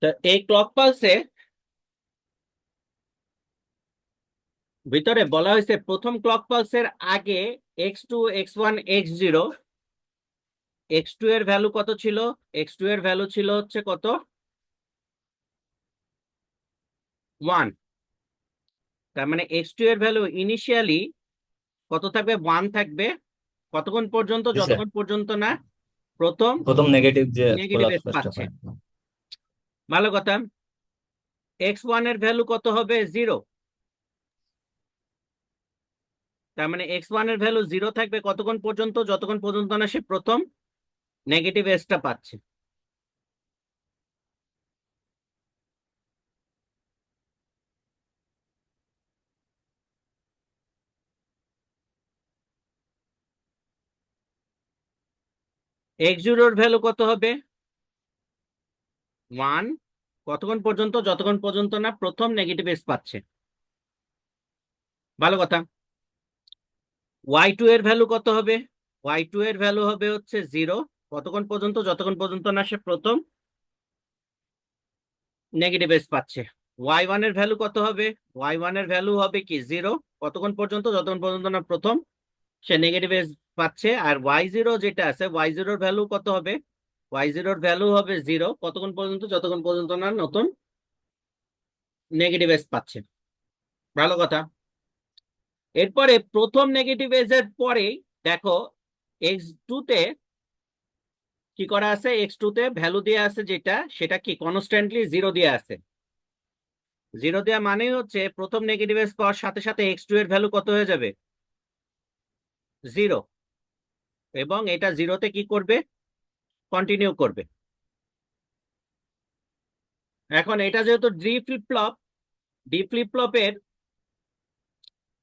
তো এই ক্লক পালসে ভিতরে বলা হয়েছে প্রথম ক্লক পালসের আগে x2 x1 x0 x2 এর ভ্যালু কত ছিল? x2 এর ভ্যালু ছিল হচ্ছে কত? 1। তার মানে x2 এর ভ্যালু ইনিশিয়ালি কত থাকবে? 1 থাকবে। কতক্ষণ পর্যন্ত? জি স্যার। যতক্ষণ পর্যন্ত না প্রথম প্রথম নেগেটিভ যে নেগেটিভ এজ কোলাপসটা পাচ্ছে। হয়। ভালো কথা। x1 এর ভ্যালু কত হবে? 0। তার মানে x1 এর ভ্যালু 0 থাকবে কতক্ষণ পর্যন্ত? যতক্ষণ পর্যন্ত না সে প্রথম নেগেটিভ এজটা পাচ্ছে। x0 এর ভ্যালু কত হবে? 1। কতক্ষণ পর্যন্ত? যতক্ষণ পর্যন্ত না প্রথম নেগেটিভ এজ পাচ্ছে। ভালো কথা। y2 এর ভ্যালু কত হবে? y2 এর ভ্যালু হবে হচ্ছে 0। কতক্ষণ পর্যন্ত? যতক্ষণ পর্যন্ত না সে প্রথম নেগেটিভ এজ পাচ্ছে। y1 এর ভ্যালু কত হবে? y1 এর ভ্যালু হবে কি 0। কতক্ষণ পর্যন্ত? যতক্ষণ পর্যন্ত না প্রথম সে নেগেটিভ এজ পাচ্ছে। আর y0 যেটা আছে, y0 এর ভ্যালু কত হবে? y0 এর ভ্যালু হবে 0। কতক্ষণ পর্যন্ত? যতক্ষণ পর্যন্ত না নতুন নেগেটিভ এজ পাচ্ছে। ভালো কথা। এরপরে প্রথম নেগেটিভ এজ এর পরে দেখো x2 তে কি করা আছে? x2 তে ভ্যালু দিয়ে আছে যেটা, সেটা কি কনস্ট্যান্টলি 0 দিয়ে আছে। 0 দেওয়া মানে হচ্ছে প্রথম নেগেটিভ এজ পাওয়ার সাথে সাথে x2 এর ভ্যালু কত হয়ে যাবে? 0। এবং এটা 0-তে কি করবে? কন্টিনিউ করবে। এখন এটা যেহেতু ডি ফ্লিপ ফ্লপের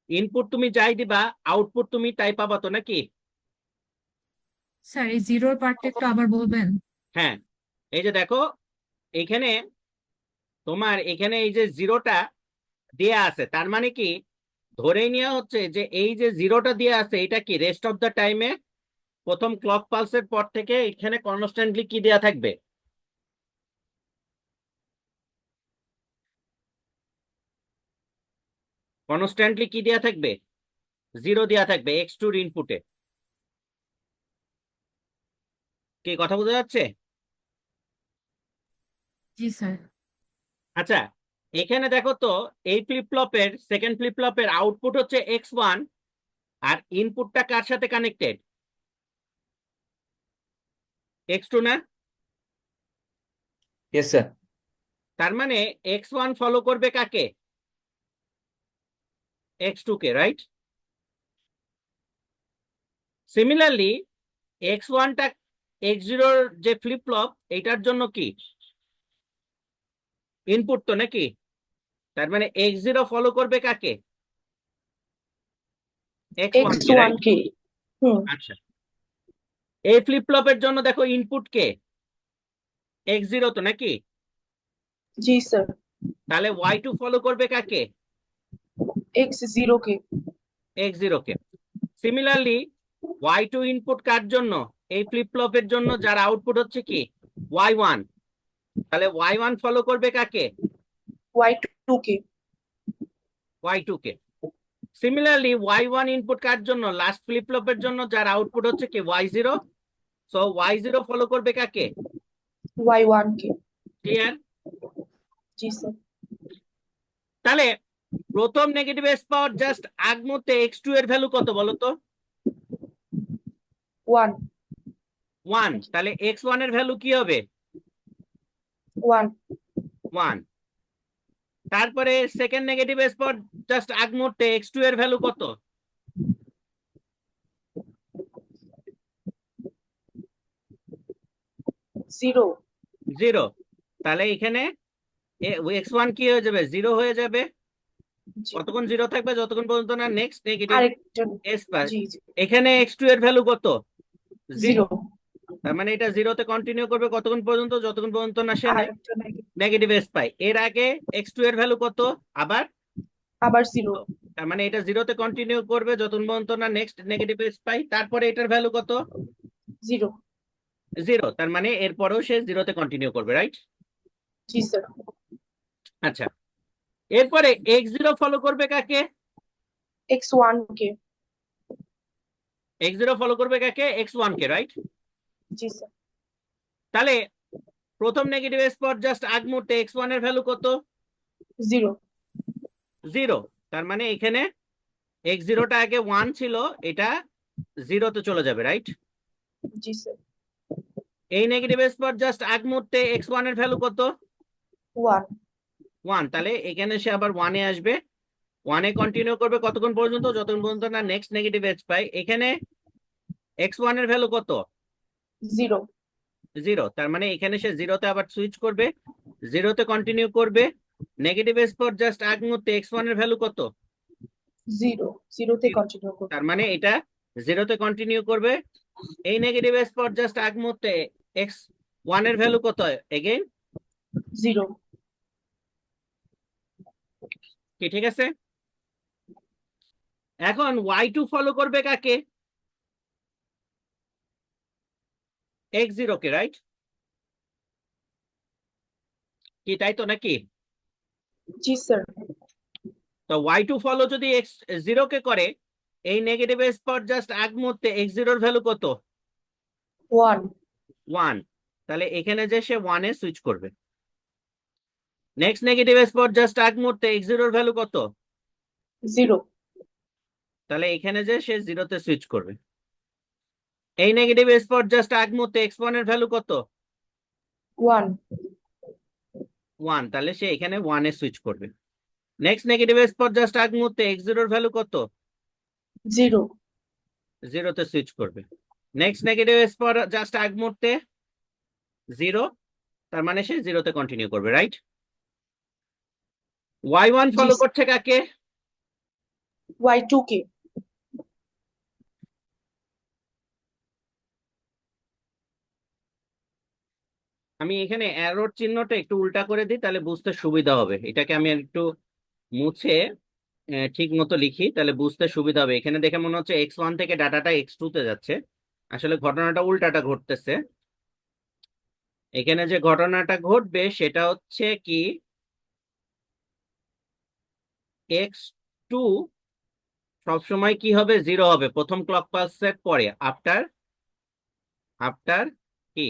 ইনপুট তুমি যাই দিবা, আউটপুট তুমি তাই পাবা তো নাকি? স্যার এই জিরোর পার্টটা একটু আবার বলবেন? হ্যাঁ, এই যে দেখো এখানে তোমার এখানে এই যে 0টা দেয়া আছে, তার মানে কি ধরেই নেওয়া হচ্ছে যে এই যে 0টা দিয়ে আছে এটা কি রেস্ট অফ দ্য টাইমে প্রথম ক্লক পালসের পর থেকে এখানে কনস্ট্যান্টলি কি দেয়া থাকবে? কনস্ট্যান্টলি কি দেয়া থাকবে? 0 দেয়া থাকবে x2 ইনপুটে। কি কথা বোঝা যাচ্ছে? জি স্যার। আচ্ছা, এখানে দেখো তো এই ফ্লিপ ফ্লপের সেকেন্ড ফ্লিপ ফ্লপের আউটপুট হচ্ছে x1 আর ইনপুটটা কার সাথে কানেক্টেড? x2 না? Yes sir. তার মানে x1 ফলো করবে কাকে? x2 কে, রাইট? সিমিলারলি x1টা x0 যে ফ্লিপ ফ্লপ এটার জন্য কি ইনপুট তো নাকি? তার মানে x0 ফলো করবে কাকে? x1 এক্স কে, ওয়ান রাইট? কে। হুম। আচ্ছা, এই ফ্লিপ ফ্লপের জন্য দেখো ইনপুট কে? x0 তো নাকি? জি স্যার। তাহলে y2 ফলো করবে কাকে? x0 কে। x0 কে। সিমিলারলি y2 ইনপুট কার জন্য? এই ফ্লিপ ফ্লপের জন্য যার আউটপুট হচ্ছে কি y1। তাহলে y1 ফলো করবে কাকে? y2 কে। y2 কে। সিমিলারলি y1 ইনপুট কার জন্য? লাস্ট ফ্লিপ ফ্লপের জন্য যার আউটপুট হচ্ছে কি y0। সো y0 ফলো করবে কাকে? y1 কে। ক্লিয়ার? জি স্যার। তাহলে প্রথম নেগেটিভ এজ পাওয়ার জাস্ট আগ মুহূর্তে x2 এর ভ্যালু কত বলো তো? 1। 1। তাহলে x1 এর ভ্যালু কি হবে? 1। 1। তারপরে সেকেন্ড নেগেটিভ এজ পাওয়ার জাস্ট আগ মুহূর্তে x2 এর ভ্যালু কত? 0। 0। তাহলে এখানে x1 কি হয়ে যাবে? 0 হয়ে যাবে। জি। কতক্ষণ 0 থাকবে? যতক্ষণ পর্যন্ত না নেক্সট নেগেটিভ আরেকটা। এজ পায়। জি জি। এখানে x2 এর ভ্যালু কত? 0। 0। তার মানে এটা 0-তে কন্টিনিউ করবে কতক্ষণ পর্যন্ত? যতক্ষণ পর্যন্ত না সে আরেকটা নাকি। নেগেটিভ এজ পায়। এর আগে x2 এর ভ্যালু কত? আবার আবার 0। 0। তার মানে এটা 0-তে কন্টিনিউ করবে যতক্ষণ পর্যন্ত না নেক্সট নেগেটিভ এজ পাই। তারপরে এটার ভ্যালু কত? 0। 0। তার মানে এরপরেও সে 0-তে কন্টিনিউ করবে, রাইট? জি স্যার। আচ্ছা, এরপরে x0 ফলো করবে কাকে? x1 কে। x0 ফলো করবে কাকে? x1 কে, রাইট? জি স্যার। তাহলে প্রথম নেগেটিভ স্পট জাস্ট আগ মুহূর্তে x1 এর ভ্যালু কত? 0। 0। তার মানে এখানে x0টা আগে 1 ছিল, এটা 0-তে চলে যাবে, রাইট? জি স্যার। এই নেগেটিভ স্পট জাস্ট আগ মুহূর্তে x1 এর ভ্যালু কত? 1। 1। তাহলে এখানে সে আবার 1-এ আসবে, 1-এ কন্টিনিউ করবে কতক্ষণ পর্যন্ত? যতক্ষণ পর্যন্ত না নেক্সট নেগেটিভ এজ পাই। এখানে x1 এর ভ্যালু কত? 0। 0। তার মানে এখানে সে 0-তে আবার সুইচ করবে, 0-তে কন্টিনিউ করবে। নেগেটিভ স্পট জাস্ট আগ মুহূর্তে x1 এর ভ্যালু কত? 0। 0 তে 0। কন্টিনিউ করব। তার মানে এটা 0-তে কন্টিনিউ করবে। এই নেগেটিভ স্পট জাস্ট আগ মুহূর্তে x1 এর ভ্যালু কত? এগেইন 0। কি ঠিক আছে? এখন y2 ফলো করবে কাকে? x0 কে, রাইট? কি তাই তো নাকি? জি স্যার। তো y2 ফলো যদি x0 কে করে, এই নেগেটিভ স্পট জাস্ট আগ মুহূর্তে x0 এর ভ্যালু কত? 1। 1। তাহলে এখানে যে সে 1-এ সুইচ করবে। নেক্সট নেগেটিভ স্পট জাস্ট আগ মুহূর্তে x0 এর ভ্যালু কত? 0। তাহলে এখানে যে সে 0-তে সুইচ করবে। এই নেগেটিভ স্পট জাস্ট আগ মুহূর্তে x1 এর ভ্যালু কত? 1। 1। তাহলে সে এখানে 1-এ সুইচ করবে। নেক্সট নেগেটিভ স্পট জাস্ট আগ মুহূর্তে x0 এর ভ্যালু কত? 0। 0-তে সুইচ করবে। নেক্সট নেগেটিভ স্পট জাস্ট আগ মুহূর্তে 0। তার মানে সে 0-তে কন্টিনিউ করবে, রাইট? y1 জি ফলো করছে কাকে? y2 কে। আমি এখানে অ্যারোর চিহ্নটা একটু উল্টা করে দিই, তাহলে বুঝতে সুবিধা হবে। এটাকে আমি একটু মুছে ঠিক মতো লিখি, তাহলে বুঝতে সুবিধা হবে। এখানে দেখে মনে হচ্ছে x1 থেকে ডাটাটা x2 তে যাচ্ছে, আসলে ঘটনাটা উল্টাটা ঘটতেছে। এখানে যে ঘটনাটা ঘটবে সেটা হচ্ছে কি, x2 সবসময় কি হবে? 0 হবে প্রথম ক্লক পালসের পরে, আফটার আফটার কি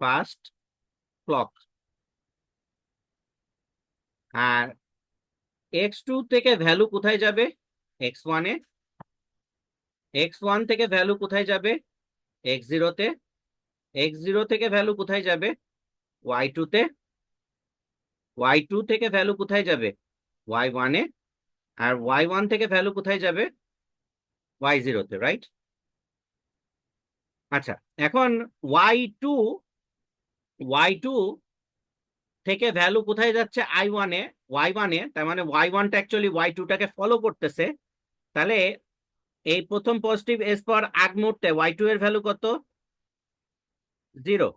ফার্স্ট ক্লক। আর x2 থেকে ভ্যালু কোথায় যাবে? x1 এ। x1 থেকে ভ্যালু কোথায় যাবে? x0 তে। x0 থেকে ভ্যালু কোথায় যাবে? y2 তে। y2 থেকে ভ্যালু কোথায় যাবে? y1 এ। আর y1 থেকে ভ্যালু কোথায় যাবে? y0 তে, রাইট? আচ্ছা, এখন y2 y2 থেকে ভ্যালু কোথায় যাচ্ছে? i1 এ, y1 এ। তার মানে y1টা অ্যাকচুয়ালি y2 টাকে ফলো করতেছে। তাহলে এই প্রথম পজিটিভ এস পর আগ মুহূর্তে y2 এর ভ্যালু কত? 0।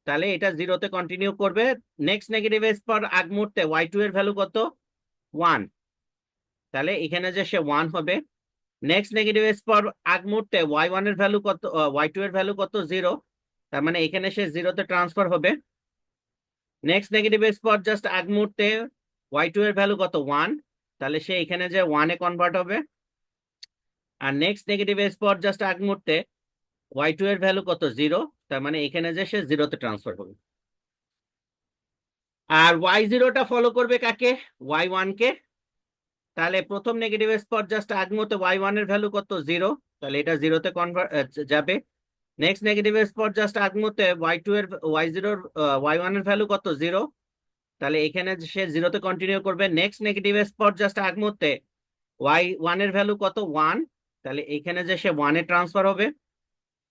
তাহলে এটা 0-তে কন্টিনিউ করবে। নেক্সট নেগেটিভ এস পর আগ মুহূর্তে y2 এর ভ্যালু কত? 1। তাহলে এখানে যে সে 1 হবে। নেক্সট নেগেটিভ এস পর আগ মুহূর্তে y1 এর ভ্যালু কত? y2 এর ভ্যালু কত? 0। তার মানে এখানে সে 0-তে ট্রান্সফার হবে। নেক্সট নেগেটিভ স্পট জাস্ট আগ মুহূর্তে y2 এর ভ্যালু কত? 1। তাহলে সে এখানে যে 1-এ কনভার্ট হবে। আর নেক্সট নেগেটিভ স্পট জাস্ট আগ মুহূর্তে y2 এর ভ্যালু কত? 0। তার মানে এখানে যে সে 0-তে ট্রান্সফার হবে। আর y0টা ফলো করবে কাকে? y1 কে। তাহলে প্রথম নেগেটিভ স্পট জাস্ট আগ মুহূর্তে y1 এর ভ্যালু কত? 0। তাহলে এটা 0-তে কনভার্ট যাবে। নেক্সট নেগেটিভ স্পট জাস্ট আগ মুহূর্তে y2 এর y0 y1 এর ভ্যালু কত? 0। তাহলে এখানে সে 0-তে কন্টিনিউ করবে। নেক্সট নেগেটিভ স্পট জাস্ট আগ মুহূর্তে y1 এর ভ্যালু কত? 1। তাহলে এখানে যে সে 1-এ ট্রান্সফার হবে।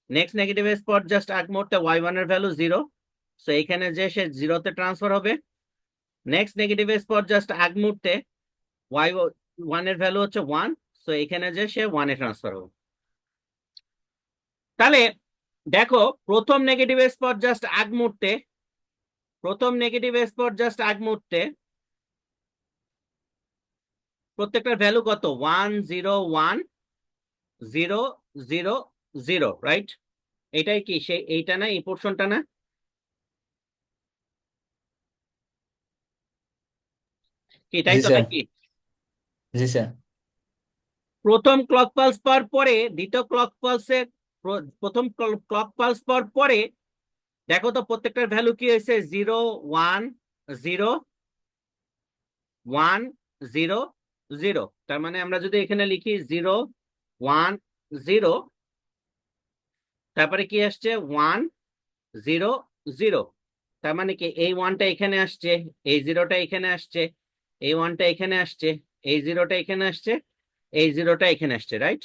নেক্সট নেগেটিভ স্পট জাস্ট আগ মুহূর্তে y1 এর ভ্যালু 0। সো এখানে যে সে 0-তে ট্রান্সফার হবে। নেক্সট নেগেটিভ স্পট জাস্ট আগ মুহূর্তে y1 এর ভ্যালু হচ্ছে 1। সো এখানে যে সে 1-এ ট্রান্সফার হবে। তাহলে দেখো, প্রথম নেগেটিভ স্পট জাস্ট আগ মুহূর্তে প্রত্যেকটার ভ্যালু কত? 1 0 1 0 0 0, রাইট? এটাই কি, এইটা না, এই পোর্শনটা না? কি তাই জি তো স্যার। নাকি? জি স্যার। প্রথম ক্লক পালস পাওয়ার পরে দ্বিতীয় ক্লক পালসের প্রথম ক্লক পালস পাওয়ার পরে দেখো তো প্রত্যেকটার ভ্যালু কি হয়েছে, 0 1 0 1 0। তার মানে আমরা যদি এখানে লিখি 0 1 0, তারপরে কি আসছে 1 0 0। তার মানে কি এই ওয়ানটা এখানে আসছে, এই জিরোটা এখানে আসছে, এই ওয়ানটা এখানে আসছে, এই জিরোটা এখানে আসছে, এই জিরোটা এখানে আসছে, রাইট?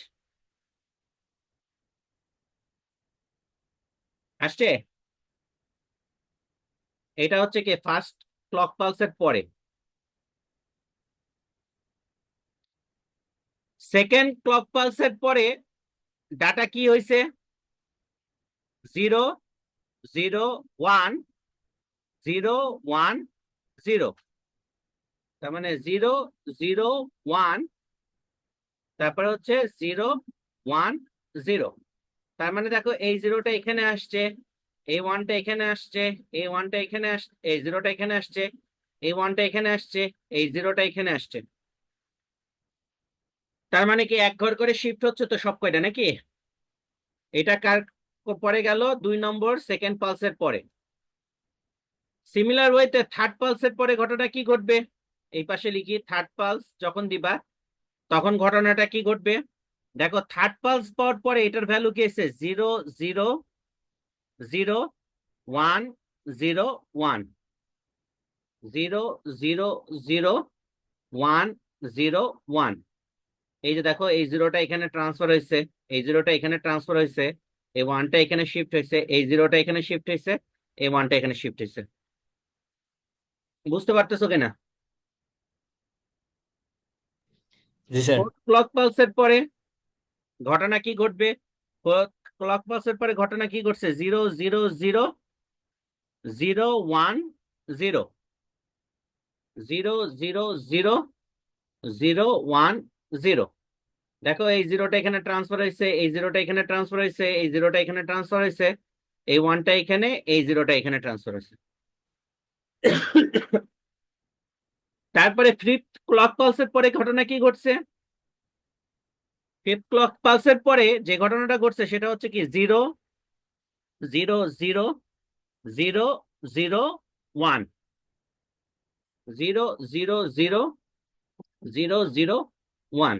আসছে। এটা হচ্ছে কি ফার্স্ট ক্লক পালসের পরে। সেকেন্ড ক্লক পালসের পরে ডাটা কি হয়েছে, 0 0 1 0 1 0। তার মানে 0 0 1, তারপরে হচ্ছে 0 1 0। তার মানে দেখো এই জিরোটা এখানে আসছে, এই ওয়ানটা এখানে আসছে, এই ওয়ানটা এখানে আসছে, এই জিরোটা এখানে আসছে, এই ওয়ানটা এখানে আসছে, এই জিরোটা এখানে আসছে। তার মানে কি এক ঘর করে শিফট হচ্ছে তো সব কয়টা নাকি? এটা কার পরে গেল, 2 নম্বর সেকেন্ড পালসের পরে। সিমিলার ওয়েতে থার্ড পালসের পরে ঘটনা কি ঘটবে, এই পাশে লিখি থার্ড পালস যখন দিবা তখন ঘটনাটা কি ঘটবে। দেখো থার্ড পালস পাওয়ার পরে এটার ভ্যালু কি এসে 0 0 0 1 0 1 0 0 0 1 0 1। এই যে দেখো এই জিরোটা এখানে ট্রান্সফার হয়েছে, এই জিরোটা এখানে ট্রান্সফার হয়েছে, এই ওয়ানটা এখানে শিফট হয়েছে, এই জিরোটা এখানে শিফট হয়েছে, এই ওয়ানটা এখানে শিফট হয়েছে। বুঝতে পারতেছো কিনা? জি স্যার। ক্লক পালসের পরে ঘটনা কি ঘটবে, ক্লক পালসের পরে ঘটনা কি ঘটছে, 0 0 0 0 1 0 0 0 0 0 1 0। দেখো এই জিরোটা এখানে ট্রান্সফার হয়েছে, এই জিরোটা এখানে ট্রান্সফার হয়েছে, এই জিরোটা এখানে ট্রান্সফার হয়েছে, এই ওয়ানটা এখানে, এই জিরোটা এখানে ট্রান্সফার হয়েছে। তারপরে ফিফথ ক্লক পালসের পরে ঘটনা কি ঘটছে, ফিফথ ক্লক পালসের পরে যে ঘটনাটা ঘটছে সেটা হচ্ছে কি 0 0 0 0 0 1 0 0 0 0 0 1।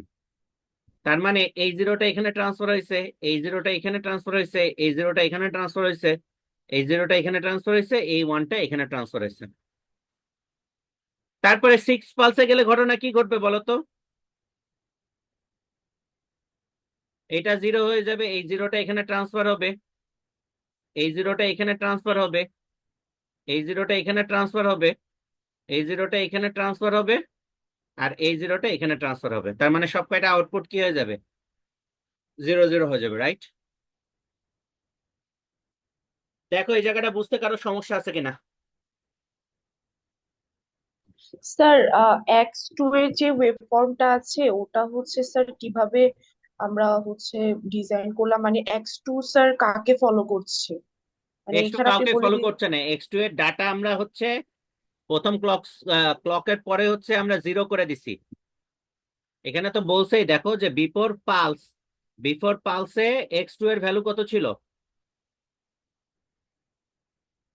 তার মানে এই জিরোটা এখানে ট্রান্সফার হয়েছে, এই জিরোটা এখানে ট্রান্সফার হয়েছে, এই জিরোটা এখানে ট্রান্সফার হয়েছে, এই জিরোটা এখানে ট্রান্সফার হয়েছে, এই ওয়ানটা এখানে ট্রান্সফার হয়েছে। তারপরে সিক্স পালসে গেলে ঘটনা কি ঘটবে বলতো, এটা 0 হয়ে যাবে, এই জিরোটা এখানে ট্রান্সফার হবে, এই জিরোটা এখানে ট্রান্সফার হবে, এই জিরোটা এখানে ট্রান্সফার হবে, এই জিরোটা এখানে ট্রান্সফার হবে, আর এই জিরোটা এখানে ট্রান্সফার হবে। তার মানে সব কয়টা আউটপুট কি হয়ে যাবে, 0 0 হয়ে যাবে, রাইট? দেখো এই জায়গাটা বুঝতে কারো সমস্যা আছে কিনা? স্যার X2 এর যে ওয়েবফর্মটা আছে ওটা হচ্ছে স্যার কিভাবে আমরা হচ্ছে ডিজাইন করলাম, মানে X2 স্যার কাকে ফলো করছে, মানে এক্স টু এখানে আপনি কাউকে বলে ফলো দিন। করছে না, X2 এর ডাটা আমরা হচ্ছে প্রথম ক্লকের পরে হচ্ছে আমরা 0 করে দিছি। এখানে তো বলছেই দেখো যে বিফোর পালসে X2 এর ভ্যালু কত ছিল,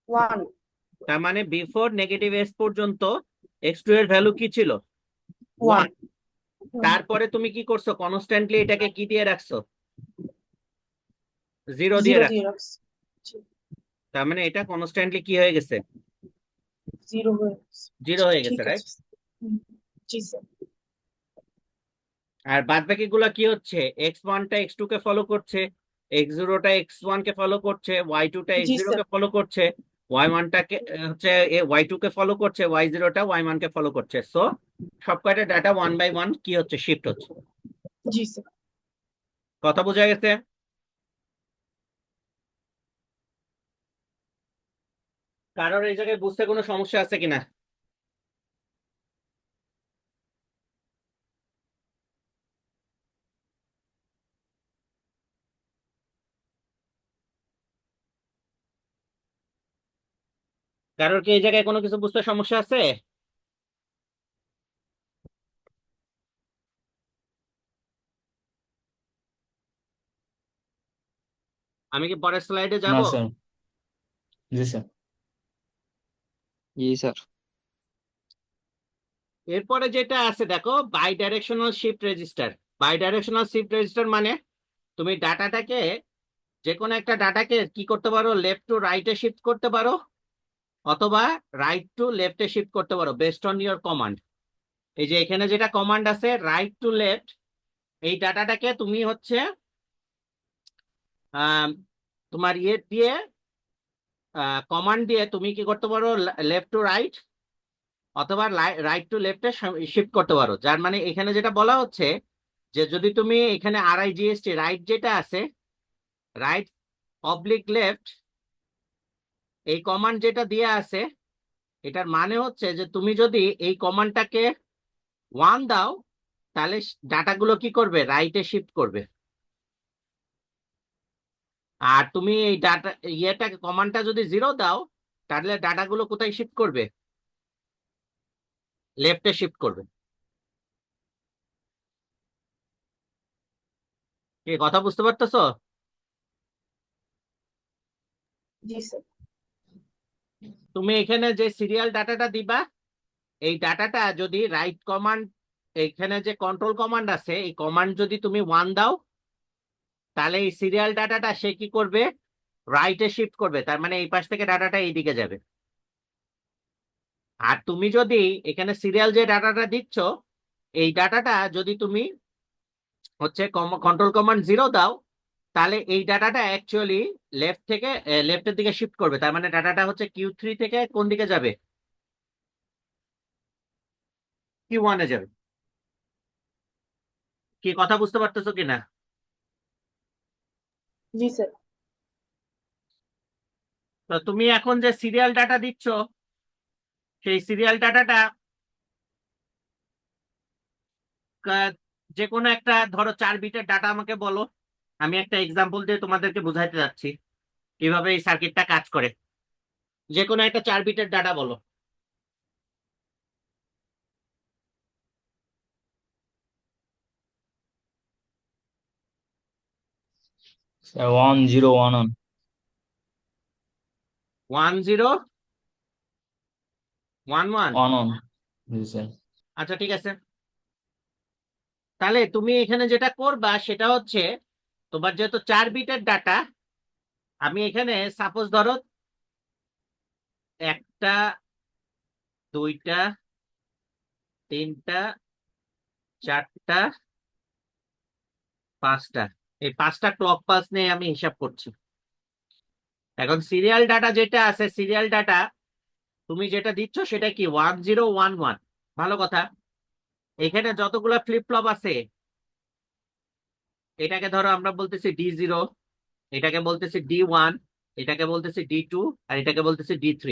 1 তার মানে বিফোর নেগেটিভ এস পর্যন্ত X2 এর ভ্যালু কি ছিল, 1 1। তারপরে তুমি কি করছো, কনস্ট্যান্টলি এটাকে কি দিয়ে রাখছো, 0 দিয়ে 0 দিয়ে রাখছো। রাখছি। তার মানে এটা কনস্ট্যান্টলি কি হয়ে গেছে, 0 হয়ে গেছে। 0 হয়ে গেছে, ঠিক রাইট? আছে। হুম, জি স্যার। আর বাদ বাকি গুলা কি হচ্ছে, X1টা X2 কে ফলো করছে, X0টা X1 কে ফলো করছে, Y2টা জি X0 স্যার। কে ফলো করছে, Y1টাকে হচ্ছে Y2 কে ফলো করছে, Y0টা Y1 কে ফলো করছে। সো সব কয়টা ডাটা 1 বাই 1 কি হচ্ছে, শিফট হচ্ছে। জি স্যার। কথা বোঝা গেছে? কারোর এই জায়গায় বুঝতে কোনো সমস্যা আছে কিনা? কারোর কি এই জায়গায় কোনো কিছু বুঝতে সমস্যা আছে? আমি কি পরের স্লাইডে যাব? না স্যার। জি স্যার। জি স্যার। এরপরে যেটা আছে দেখো, bidirectional shift register. Bidirectional shift register মানে তুমি ডাটাটাকে, যে কোনো একটা ডাটাকে কি করতে পারো, লেফট টু রাইটে শিফট করতে পারো, অথবা রাইট টু লেফটে শিফট করতে পারো বেসড অন ইওর কমান্ড। এই যে এখানে যেটা কমান্ড আছে রাইট টু লেফট, এই ডাটাটাকে তুমি হচ্ছে আহ, তোমার ইয়ে দিয়ে, কমান্ড দিয়ে তুমি কি করতে পারো, লেফট টু রাইট অথবা রাইট টু লেফটে শিফট করতে পারো। যার মানে এখানে যেটা বলা হচ্ছে যে যদি তুমি এখানে RIGST রাইট যেটা আছে, রাইট অবলিক লেফট, এই কমান্ড যেটা দিয়ে আছে, এটার মানে হচ্ছে যে তুমি যদি এই কমান্ডটাকে 1 দাও, তাহলে ডাটাগুলো কি করবে, রাইটে শিফট করবে। আর তুমি এই ডাটা ইয়েটাকে কমান্ডটা যদি 0 দাও, তাহলে ডাটাগুলো কোথায় শিফট করবে, লেফটে শিফট করবে। কি কথা বুঝতে পারতেছো? জি স্যার। তুমি এখানে যে সিরিয়াল ডাটাটা দিবা, এই ডাটাটা যদি রাইট কমান্ড, এখানে যে কন্ট্রোল কমান্ড আছে, এই কমান্ড যদি তুমি 1 দাও, তাহলে এই সিরিয়াল ডাটাটা সে কি করবে, রাইটে শিফট করবে। তার মানে এই পাশ থেকে ডাটাটা এইদিকে যাবে। আর তুমি যদি এখানে সিরিয়াল যে ডাটাটা দিচ্ছ, এই ডাটাটা যদি তুমি হচ্ছে কন্ট্রোল কমান্ড 0 দাও, তাহলে এই ডাটাটা অ্যাকচুয়ালি লেফট থেকে লেফটের দিকে শিফট করবে। তার মানে ডাটাটা হচ্ছে Q3 থেকে কোন দিকে যাবে, Q1 এ যাবে। কি কথা বুঝতে পারতেছো কিনা? জি স্যার। তো তুমি এখন যে সিরিয়াল ডাটা দিচ্ছ, সেই সিরিয়াল ডাটাটা যে কোনো একটা, ধরো 4 বিটের ডাটা আমাকে বলো। আমি একটা এক্সাম্পল দিয়ে তোমাদেরকে বুঝাইতে যাচ্ছি কিভাবে এই সার্কিটটা কাজ করে। যে কোনো একটা 4 বিটের ডাটা বলো। স্যার 1011 1011। অন। G sir. আচ্ছা ঠিক আছে। তাহলে তুমি এখানে যেটা করবা সেটা হচ্ছে, তোমার যেহেতু 4 বিটের ডাটা, আমি এখানে সাপোজ ধরো 1টা 2টা 3টা 4টা 5টা, এই 5টা ক্লক পালস নিয়ে আমি হিসাব করছি। এখন সিরিয়াল ডাটা যেটা আছে, সিরিয়াল ডাটা তুমি যেটা দিচ্ছ সেটা কি 1011। ভালো কথা। এখানে যতগুলো ফ্লিপ ফ্লপ আছে, এটাকে ধরো আমরা বলতেছি D0, এটাকে বলতেছি D1, এটাকে বলতেছি D2, আর এটাকে বলতেছি D3।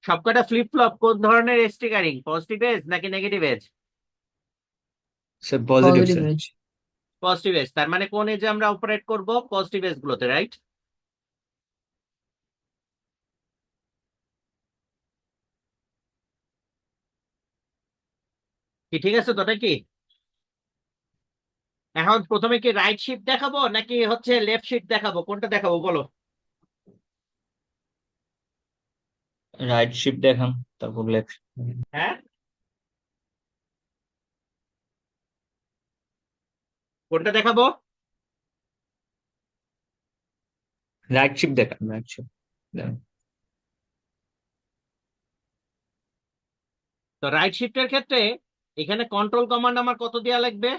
সবকটা ফ্লিপ ফ্লপ কোন ধরনের স্টিকারিং, পজিটিভ এজ নাকি negative edge? Sir positive positive sir. Edge. Positive edge. তার মানে কোন এজে আমরা অপারেট করব, পজিটিভ এজ গুলোতে, রাইট? কি ঠিক আছে তো নাকি? এখন প্রথমে কি রাইট শিফট দেখাবো নাকি হচ্ছে লেফট শিফট দেখাবো, কোনটা দেখাবো বলো? রাইট শিফট দেখান, তারপর লেফট। হ্যাঁ, কোনটা দেখাবো? রাইট শিফট দেখান, রাইট শিফট দেখান। তো রাইট শিফটের ক্ষেত্রে এখানে কন্ট্রোল কমান্ড আমার কত দেওয়া লাগবে,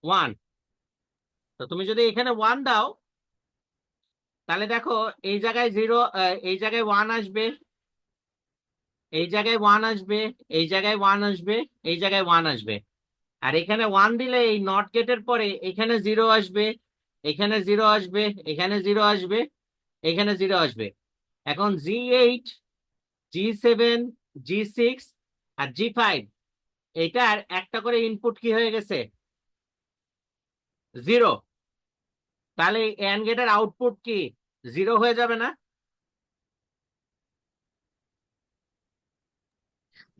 1। তো তুমি যদি এখানে 1 দাও, তাহলে দেখো এই জায়গায় 0, এই জায়গায় 1 আসবে, এই জায়গায় 1 আসবে, এই জায়গায় 1 আসবে, এই জায়গায় 1 আসবে। আর এখানে 1 দিলে এই নট গেটের পরে এখানে 0 আসবে, এখানে 0 আসবে, এখানে 0 আসবে, এখানে 0 আসবে। এখন G8, G7, G6 আর G5, এটার একটা করে ইনপুট কি হয়ে গেছে, 0। তাহলে এই এন্ড গেটের আউটপুট কি 0 হয়ে যাবে না?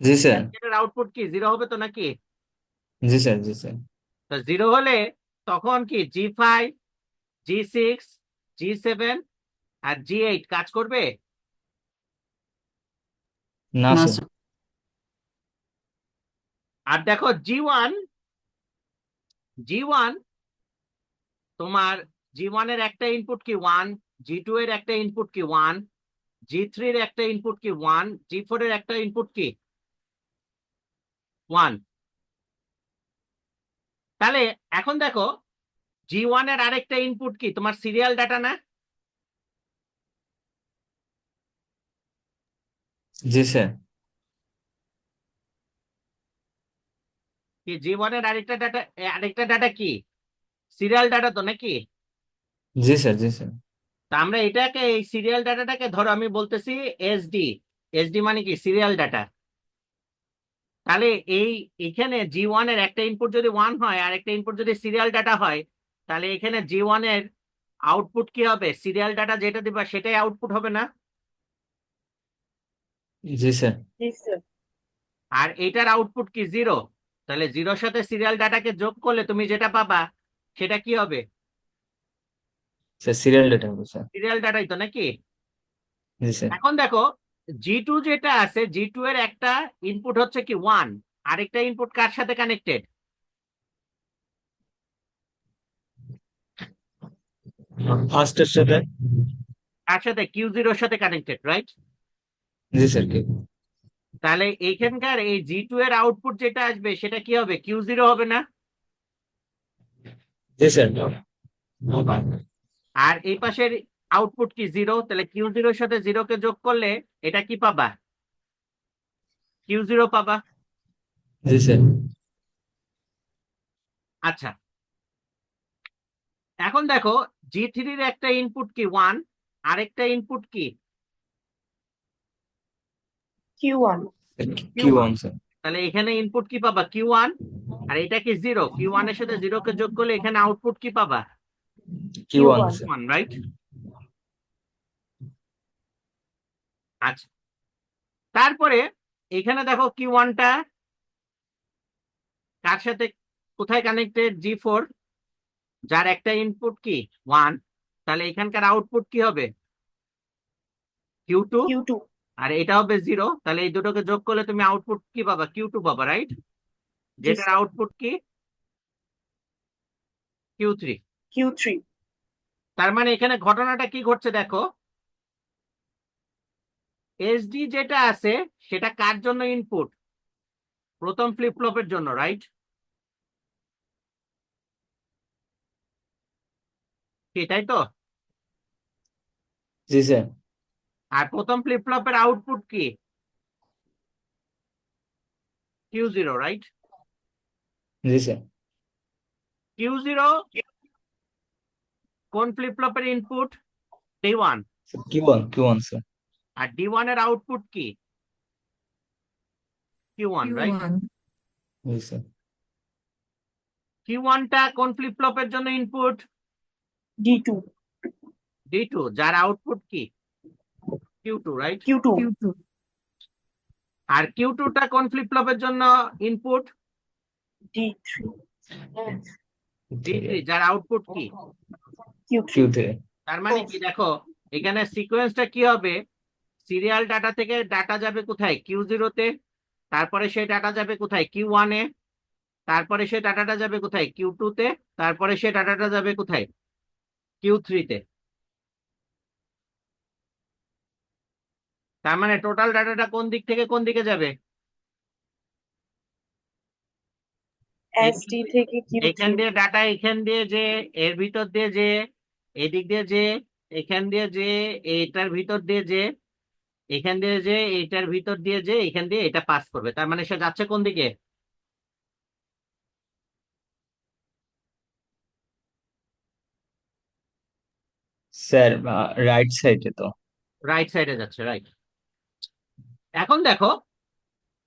জি স্যার। এন্ড গেটের আউটপুট কি 0 হবে তো নাকি? জি স্যার। জি স্যার। তো 0 হলে তখন কি G5 G6, G7 আর G8 কাজ করবে? না না স্যার। স্যার। আর দেখো G1 তোমার G1 এর একটা ইনপুট কি 1, G2 এর একটা ইনপুট কি 1, G3 এর একটা ইনপুট কি 1, G4 এর একটা ইনপুট কি 1। তাহলে এখন দেখো G1 এর আরেকটা ইনপুট কি তোমার সিরিয়াল ডাটা না? জি স্যার। কি G1 এর আরেকটা ডাটা কি সিরিয়াল ডাটা তো নাকি? জি স্যার। জি স্যার। তা আমরা এটাকে এই সিরিয়াল ডাটাটাকে ধরো আমি বলতেছি এসডি। এসডি মানে কি সিরিয়াল ডাটা। তাহলে এখানে G1 এর একটা ইনপুট যদি 1 হয় আর একটা ইনপুট যদি সিরিয়াল ডাটা হয়, তাহলে এখানে G1 এর আউটপুট কি হবে? সিরিয়াল ডাটা যেটা দিবা সেটাই আউটপুট হবে না? জি স্যার। জি স্যার। আর এটার আউটপুট কি 0। তাহলে 0-র সাথে সিরিয়াল ডাটাকে যোগ করলে তুমি যেটা পাবা সেটা কি হবে? স্যার সিরিয়াল ডেটা হবে স্যার। সিরিয়াল ডাটাই তো নাকি? জি স্যার। এখন দেখো G2 যেটা আছে, G2 এর একটা ইনপুট হচ্ছে কি 1, আরেকটা ইনপুট কার সাথে কানেক্টেড? ফার্স্টের সাথে। কার সাথে? Q0-র সাথে কানেক্টেড, রাইট? জি স্যার। কি? তাহলে এইখানকার এই G2 এর আউটপুট যেটা আসবে সেটা কি হবে? Q0 হবে না? জি স্যার। আর এই পাশের আউটপুট কি 0, তাহলে Q0-র সাথে 0 কে যোগ করলে এটা কি পাবা? Q0 পাবা। জি স্যার। আচ্ছা, এখন দেখো G3-র একটা ইনপুট কি 1, আরেকটা ইনপুট কি Q1। কি Q1। One sir. তাহলে এখানে ইনপুট কি পাবা? Q1। আর এটা কি 0, Q1 এর সাথে 0 কে যোগ করলে এখানে আউটপুট কি পাবা? কি ওয়ান Q1। স্যার। 1, রাইট? আচ্ছা, তারপরে এখানে দেখো Q1টা কার সাথে কোথায় কানেক্টেড? G4, যার একটা ইনপুট কি 1। তাহলে এখানকার আউটপুট কি হবে? Q2। Q2। আর এটা হবে 0, তাহলে এই দুটোকে যোগ করলে তুমি আউটপুট কি পাবা? Q2 পাবা, রাইট? জি যেটার স্যার। আউটপুট কি Q3। Q3। তার মানে এখানে ঘটনাটা কি ঘটছে দেখো, এসডি যেটা আছে সেটা কার জন্য ইনপুট? প্রথম ফ্লিপ ফ্লপের জন্য, রাইট? সেটাই তো। জি স্যার। আর প্রথম ফ্লিপ ফ্লপের আউটপুট কি Q0, রাইট? জি স্যার। Q0 কোন ফ্লিপ ফ্লপের ইনপুট? D1। কি ওয়ান স্যার। আর D1 এর আউটপুট কি Q1, রাইট? Q1 জি স্যার। Q1টা কোন ফ্লিপ ফ্লপের জন্য ইনপুট? D2। D2, যার আউটপুট কি Q2, রাইট? Q2। Q2 আর Q2টা কোন ফ্লিপ ফ্লপের জন্য ইনপুট? D3। D3, যার আউটপুট কি Q3। Q three. তার মানে কি দেখো এখানে সিকোয়েন্সটা কি হবে? সিরিয়াল ডাটা থেকে ডাটা যাবে কোথায়? Q0 তে। তারপরে সেই ডাটা যাবে কোথায়? Q1 এ। তারপরে সেই ডাটাটা যাবে কোথায়? Q2 তে। তারপরে সেই ডাটাটা যাবে কোথায়? Q3 তে। তার মানে টোটাল ডাটাটা কোন দিক থেকে কোন দিকে যাবে? SD থেকে Q3। এখান দিয়ে ডাটা এখান দিয়ে যে, এর ভিতর দিয়ে যে, এদিক দিয়ে যে, এখান দিয়ে যে, এইটার ভিতর দিয়ে যে, এখান দিয়ে যে, এইটার ভিতর দিয়ে যে, এখান দিয়ে এটা পাস করবে। তার মানে সে যাচ্ছে কোন দিকে? স্যার রাইট সাইডে তো। রাইট সাইডে যাচ্ছে, রাইট? এখন দেখো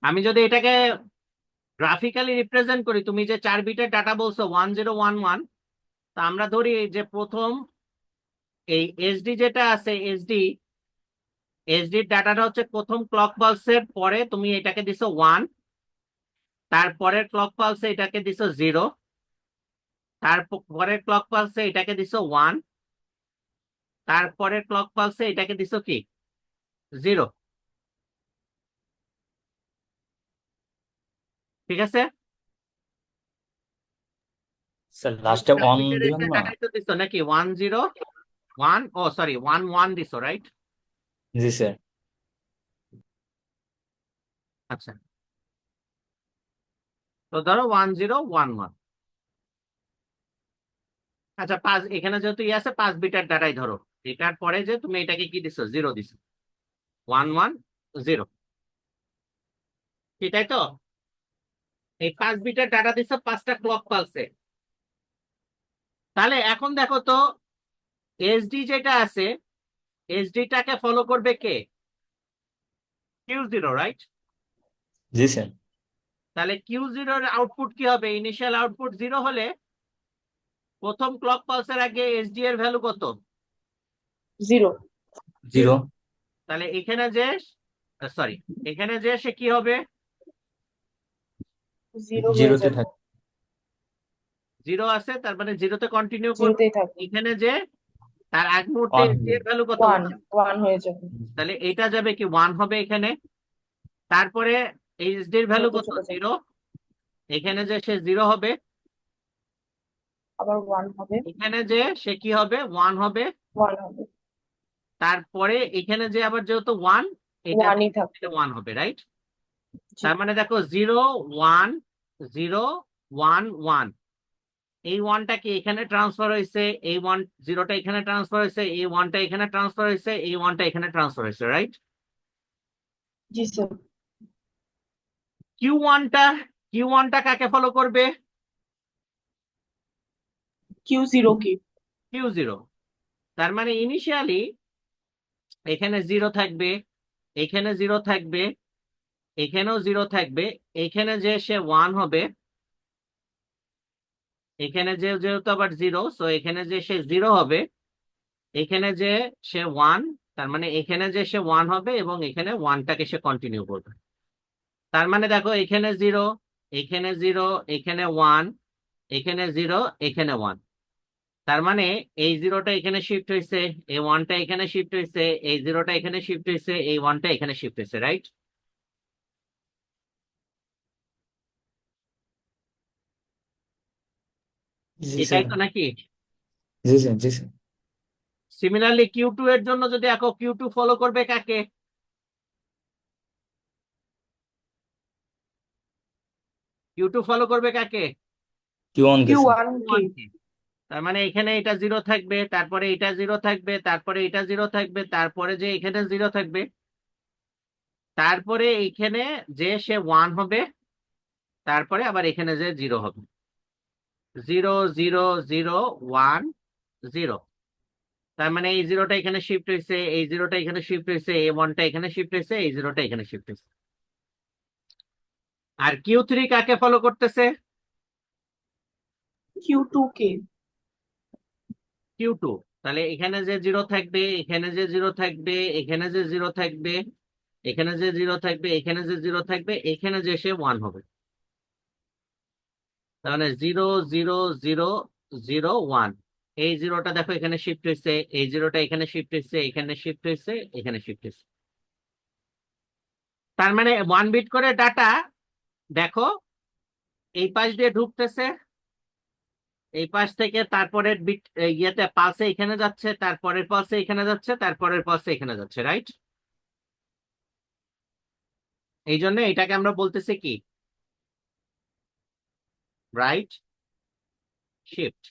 আমি যদি এটাকে গ্রাফিক্যালি রিপ্রেজেন্ট করি, তুমি যে 4 বিটের ডাটা বলছো 1011, তা আমরা ধরি যে প্রথম এই এসডি যেটা আছে, এসডির ডাটাটা হচ্ছে প্রথম ক্লক পালসের পরে তুমি এটাকে দিছো 1, তারপরের ক্লক পালসে এটাকে দিছো 0, তারপরের ক্লক পালসে এটাকে দিছো 1, তারপরের ক্লক পালসে এটাকে দিছো কি 0। ঠিক আছে, স্যার লাস্টে অন বিটের দিলাম একটা না। ডাটাই তো দিছো নাকি 1 0 1, ও সরি 1 1 দিছো, রাইট? জি স্যার। আচ্ছা, তো ধরো 1 0 1 1। আচ্ছা, 5 এখানে যেহেতু আছে 5 বিটার ডাটাই ধরো, এটার পরে যে তুমি এটাকে কি দিছো 0 দিছো, 1 1 0, এটাই তো। এই 5 বিটার ডাটা দিছো 5টা ক্লক পালসে। তাহলে এখন দেখো তো এসডি যেটা আছে, এসডি টাকে ফলো করবে কে? Q 0, right? জি স্যার। তাহলে কিউ 0 এর আউটপুট কি হবে? ইনিশিয়াল আউটপুট 0 হলে প্রথম ক্লক পালসের আগে এসডি এর ভ্যালু কত? 0 0। তাহলে এখানে যে, সরি, এখানে যে সে কি হবে? 0 হয়ে 0-তে যাবে, থাকে। 0 আছে, তার মানে 0-তে কন্টিনিউ 0 করবে। তেই থাকবে, এখানে যে তার এক মুহূর্তে 1 এসডি এর ভ্যালু কত? 1 হয়ে যাবে, তাহলে এটা যাবে কি 1 হবে এখানে। তারপরে এইচডি এর ভ্যালু নিচে কত? চলে যাবে, 0। এখানে যে সে 0 হবে, আবার 1 হবে, এখানে যে সে কি হবে 1 হবে। 1 হবে, তারপরে এখানে যে আবার যেহেতু 1, এটা 1ই থাকবে। 1 হবে, রাইট? জি তার মানে দেখো 0 1 0 1 1, এই 1টা কি এখানে ট্রান্সফার হয়েছে, এই 1 0টা এখানে ট্রান্সফার হয়েছে, এই 1টা এখানে ট্রান্সফার হয়েছে, এই 1টা এখানে ট্রান্সফার হয়েছে, রাইট? জি স্যার। কিউ ওয়ানটা কাকে ফলো করবে? Q0 কি? কিউ 0। তার মানে ইনিশিয়ালি এখানে 0 থাকবে, এখানে 0 থাকবে, এখানেও 0 থাকবে, এখানে যে সে 1 হবে, এখানে যে যেহেতু আবার 0, সো এখানে যে সে 0 হবে, এখানে যে সে 1, তার মানে এখানে যে সে 1 হবে এবং এখানে 1টাকে সে কন্টিনিউ করবে। তার মানে দেখো এখানে 0, এখানে 0, এখানে 1, এখানে 0, এখানে 1। তার মানে এই 0টা এখানে শিফট হয়েছে, এই 1টা এখানে শিফট হয়েছে, এই 0টা এখানে শিফট হয়েছে, এই 1টা এখানে শিফট হয়েছে, রাইট? জি এটাই স্যার। তো নাকি? জি স্যার। জি স্যার। সিমিলারলি কিউ 2 এর জন্য যদি দেখো কিউ 2 ফলো করবে কাকে? কিউ 2 ফলো করবে কাকে? Q1 কে স্যার। Q1 কি? Q1 কে। তার মানে এখানে এটা 0 থাকবে, তারপরে এটা 0 থাকবে, তারপরে এটা 0 থাকবে, তারপরে যে এখানে 0 থাকবে, তারপরে এখানে যে সে 1 হবে, তারপরে আবার এখানে যে 0 হবে, 0 0 0 1 0। তার মানে এই 0টা এখানে শিফট হয়েছে, এই 0টা এখানে শিফট হয়েছে, এই 1টা এখানে শিফট হয়েছে, এই 0টা এখানে শিফট হয়েছে। আর কিউ 3 কাকে ফলো করতেছে? Q2 কি? কিউ 2। তাহলে এখানে যে 0 থাকবে, এখানে যে 0 থাকবে, এখানে যে 0 থাকবে, এখানে যে 0 থাকবে, এখানে যে 0 থাকবে, এখানে যে সে 1 হবে। তাহলে 0 0 0 0 1, এই 0টা দেখো এখানে শিফট হয়েছে, এই 0টা এখানে শিফট হয়েছে, এখানে শিফট হয়েছে, এখানে শিফট হয়েছে। তার মানে 1 বিট করে ডাটা দেখো এই পাশ দিয়ে ঢুকতেছে, এই পাশ থেকে তারপরের বিট ইয়েতে পালসে এখানে যাচ্ছে, তারপরের পালসে এখানে যাচ্ছে, তারপরের পালসে এখানে যাচ্ছে, রাইট? এই জন্য এটাকে আমরা বলতেছি কি রাইট শিফট।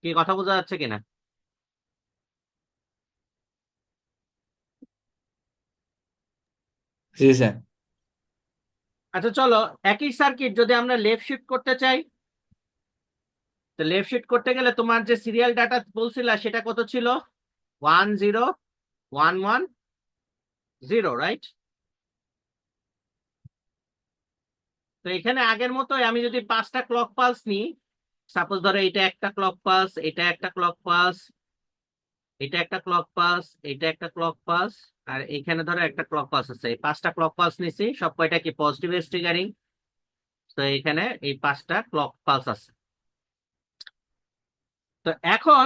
কি কথা বোঝা যাচ্ছে কিনা? জি স্যার। আচ্ছা চলো, একই সার্কিট যদি আমরা লেফট শিফট করতে চাই, তো লেফট শিফট করতে গেলে তোমার যে সিরিয়াল ডাটা বলছিলা সেটা কত ছিল? 1 0 1 1 0, রাইট? তো এখানে আগের মতোই আমি যদি 5টা ক্লক পালস নিই, সাপোজ ধরো এটা একটা ক্লক পালস, এটা একটা ক্লক পালস, এটা একটা ক্লক পালস, এটা একটা ক্লক পালস, আর এখানে ধরো একটা ক্লক পালস আছে, এই 5টা ক্লক পালস নিছি, সব কয়টা কি পজিটিভ স্ট্রিগারিং? তো এখানে এই 5টা ক্লক পালস আছে। তো এখন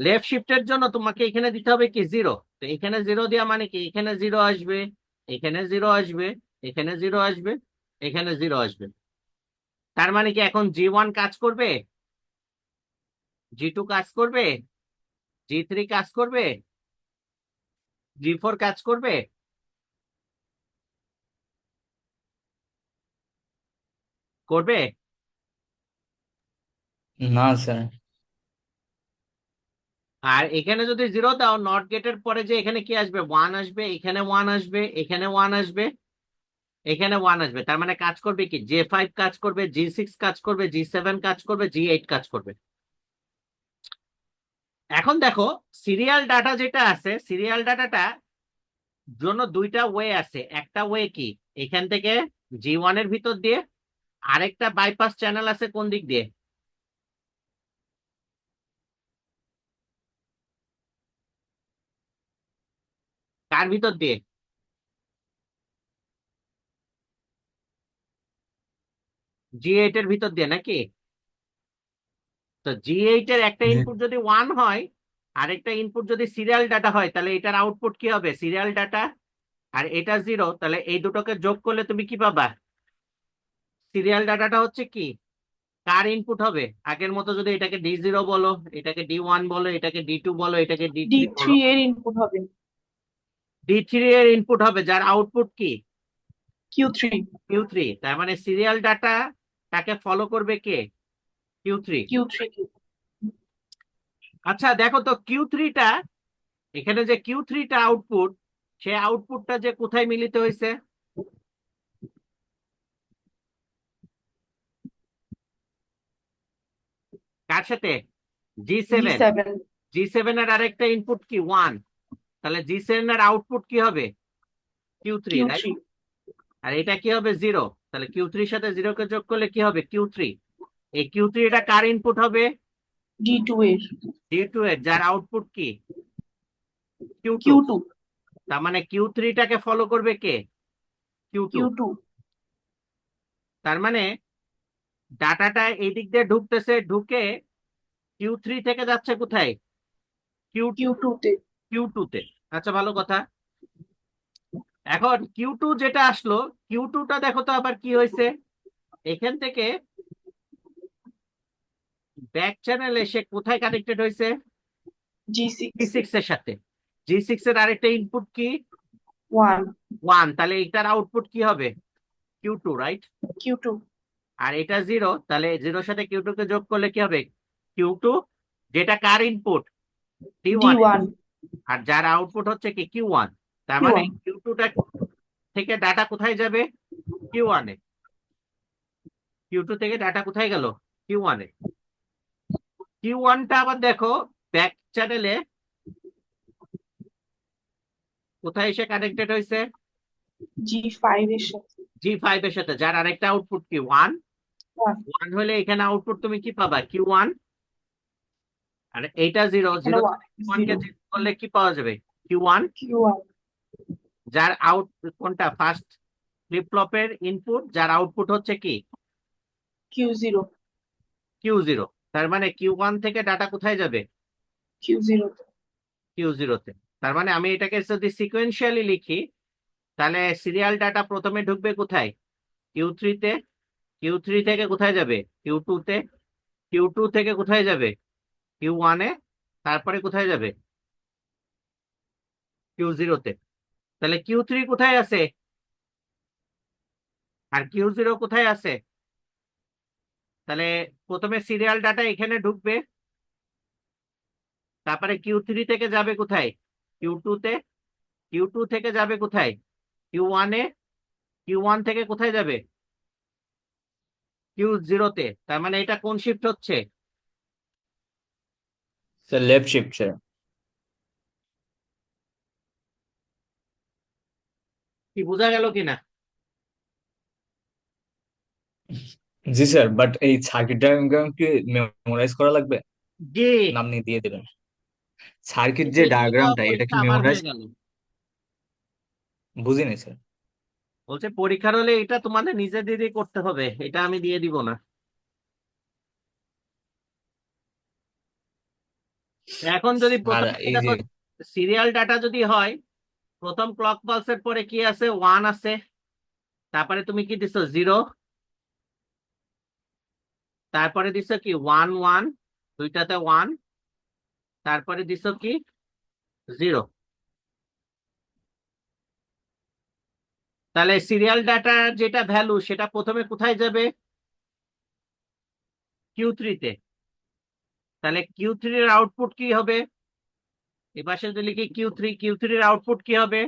লেফট শিফটের জন্য তোমাকে এখানে দিতে হবে কি 0। তো এখানে 0 দেওয়া মানে কি এখানে 0 আসবে, এখানে 0 আসবে, এখানে 0 আসবে, এখানে 0 আসবে। তার মানে কি এখন G1 কাজ করবে, G2 কাজ করবে, G3 কাজ করবে, G4 কাজ করবে? করবে? না স্যার। আর এখানে যদি 0 দাও, নট গেটের পরে যে এখানে কি আসবে 1 আসবে, এখানে 1 আসবে, এখানে 1 আসবে, এখানে 1 আসবে। তার মানে কাজ করবে কি J5 কাজ করবে, G6 কাজ করবে, G7 কাজ করবে, G8 কাজ করবে। এখন দেখো সিরিয়াল ডাটা যেটা আছে, সিরিয়াল ডাটাটা জন্য দুইটা ওয়ে আছে। একটা ওয়ে কি এখান থেকে G1 এর ভিতর দিয়ে, আরেকটা বাইপাস চ্যানেল আছে কোন দিক দিয়ে, কার ভিতর দিয়ে? G8 এর ভিতর দিয়ে নাকি? তো G8 এর একটা জি। ইনপুট যদি 1 হয়, আরেকটা ইনপুট যদি সিরিয়াল ডাটা হয়, তাহলে এটার আউটপুট কি হবে সিরিয়াল ডাটা, আর এটা 0। তাহলে এই দুটোকে যোগ করলে তুমি কি পাবা? সিরিয়াল ডাটাটা হচ্ছে কি কার ইনপুট হবে? আগের মতো যদি এটাকে D0 বলো, এটাকে D1 বলো, এটাকে D2 বলো, এটাকে D3 বলো, D3 এর ইনপুট হবে D3 এর ইনপুট হবে, যার আউটপুট কি Q3 Q3। তার মানে সিরিয়াল ডাটা তাকে ফলো করবে কে? Q3। Q3 আচ্ছা দেখো তো Q3টা, এখানে যে Q3টা আউটপুট, সে আউটপুটটা যে কোথায় মিলিত হয়েছে? কার সাথে? G7। G7 G7 এর আরেকটা ইনপুট কি 1। তাহলে G7 এর আউটপুট কি হবে? Q3, right? Q3 আর এটা কি হবে 0। তাহলে Q3 এর সাথে 0 কে যোগ করলে কি হবে Q3। এই Q3 এটা কার ইনপুট হবে? D2 এর D2 এর, যার আউটপুট কি Q2। Q2 তার মানে Q3 টাকে ফলো করবে কে? Q2। Q2 তার মানে ডাটাটা এই দিক দিয়ে ঢুকতেছে, ঢুকে Q3 থেকে যাচ্ছে কোথায়? Q2। Q2 তে Q2 তে। আচ্ছা ভালো কথা। এখন Q2 যেটা আসলো, Q2টা দেখো তো আবার কি হয়েছে, এখান থেকে ব্যাক চ্যানেল এসে কোথায় কানেক্টেড হয়েছে? G6 G6 এর সাথে। G6 এর আরেকটা ইনপুট কি 1 1। তাহলে এটার আউটপুট কি হবে Q2, রাইট? Q2 আর এটা 0। তাহলে 0 সাথে Q2 কে যোগ করলে কি হবে Q2, যেটা কার ইনপুট D1 এর। D1 আর যার আউটপুট হচ্ছে কি Q1। তার মানে Q1 Q2টা থেকে ডাটা কোথায় যাবে Q1 এ। Q2 থেকে ডাটা কোথায় গেল Q1 এ। Q1টা আবার দেখো ব্যাক চ্যানেলে কোথায় এসে কানেক্টেড হয়েছে? G5 এর সাথে G5 এর সাথে, যার আরেকটা আউটপুট কি 1। 1 1 হলে এখানে আউটপুট তুমি কি পাবা Q1। আর এইটা 0, এখানে 0 1 Q1 কে 0 যোগ করলে কি পাওয়া যাবে Q1। Q1 যার আউট কোনটা ফার্স্ট ফ্লিপ ফ্লপের ইনপুট, যার আউটপুট হচ্ছে কি Q0 Q0। তার মানে Q1 থেকে ডাটা কোথায় যাবে Q0 Q0 তে। তার মানে আমি এটাকে যদি সিকোয়েন্সিয়ালি লিখি, তাহলে সিরিয়াল ডাটা প্রথমে ঢুকবে কোথায় Q3 তে, Q3 থেকে কোথায় যাবে Q2 তে, Q2 থেকে কোথায় যাবে Q1 এ, তারপরে কোথায় যাবে Q0 তে। তাহলে Q3 কোথায় আছে আর Q0 কোথায় আছে? তাহলে প্রথমে সিরিয়াল ডাটা এখানে ঢুকবে, তারপরে Q3 থেকে যাবে কোথায় Q2 তে, Q2 থেকে যাবে কোথায় Q1 এ, Q1 থেকে কোথায় যাবে Q0 তে। তার মানে এটা কোন শিফট হচ্ছে? Sir left shift sir. কি বোঝা গেল কিনা? জি স্যার, বাট এই সার্কিট ডায়াগ্রাম কি মেমোরাইজ করা লাগবে? জি। নাম নিয়ে দিয়ে দিবেন। সার্কিট এই- যে এই তো ডায়াগ্রামটা এটা কি পরীক্ষা আবার মেমোরাইজ? হয়ে গেল। বুঝিনি স্যার। বলছে পরীক্ষার হলে এটা তোমাদের নিজেদেরই করতে হবে, এটা আমি দিয়ে দিব না। এখন যদি আর প্রথম এই দেখো যে সিরিয়াল ডাটা যদি হয়, প্রথম ক্লক পালসের পরে কি আছে, 1 আছে, তারপরে তুমি কি দিছো 0, তারপরে দিছো কি 1 1, দুইটাতে 1, তারপরে দিছো কি 0। তাহলে সিরিয়াল ডাটার যেটা ভ্যালু সেটা প্রথমে কোথায় যাবে, Q3 তে। তাহলে Q3 এর আউটপুট কি হবে, এপাশে যদি লিখি Q3 এর আউটপুট কি হবে,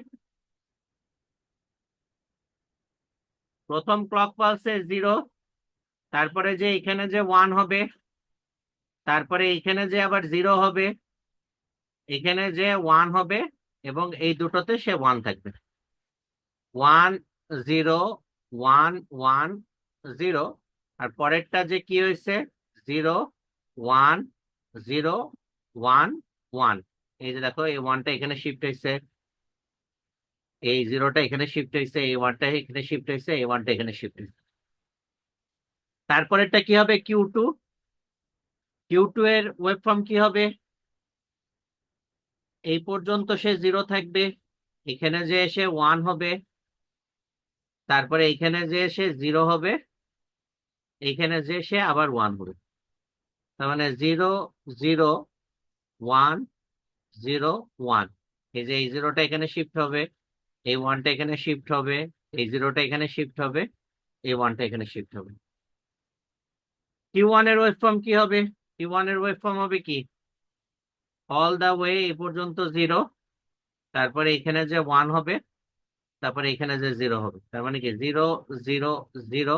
প্রথম ক্লক পালসে 0, তারপরে যে এখানে যে 1 হবে, তারপরে এখানে যে আবার 0 হবে, এখানে যে 1 হবে, এবং এই দুটোতে সে 1 থাকবে। 1 0 1 1 0। আর পরেরটা যে কি হয়েছে, 0 1 0 1 1। এই যে দেখো এই 1টা এখানে শিফট হয়েছে, এই 0টা এখানে শিফট হয়েছে, এই 1টা এখানে শিফট হয়েছে, এই 1টা এখানে শিফট হয়েছে। তারপরেরটা কি হবে, কিউ টু এর ওয়েব ফর্ম কি হবে, এই পর্যন্ত সে 0 থাকবে, এখানে যে সে 1 হবে, তারপরে এখানে যে সে 0 হবে, এখানে যে সে আবার 1 হবে। তার মানে 0 0 1 0 1। এই যে এই 0টা এখানে শিফট হবে, এই 1টা এখানে শিফট হবে, এই 0টা এখানে শিফট হবে, এই 1টা এখানে শিফট হবে। Q1 এর ওয়েব ফর্ম কি হবে, Q1 এর ওয়েব ফর্ম হবে কি, অল দা ওয়ে এই পর্যন্ত 0, তারপরে এখানে যে 1 হবে, তারপরে এখানে যে 0 হবে। তার মানে কি 0 0 0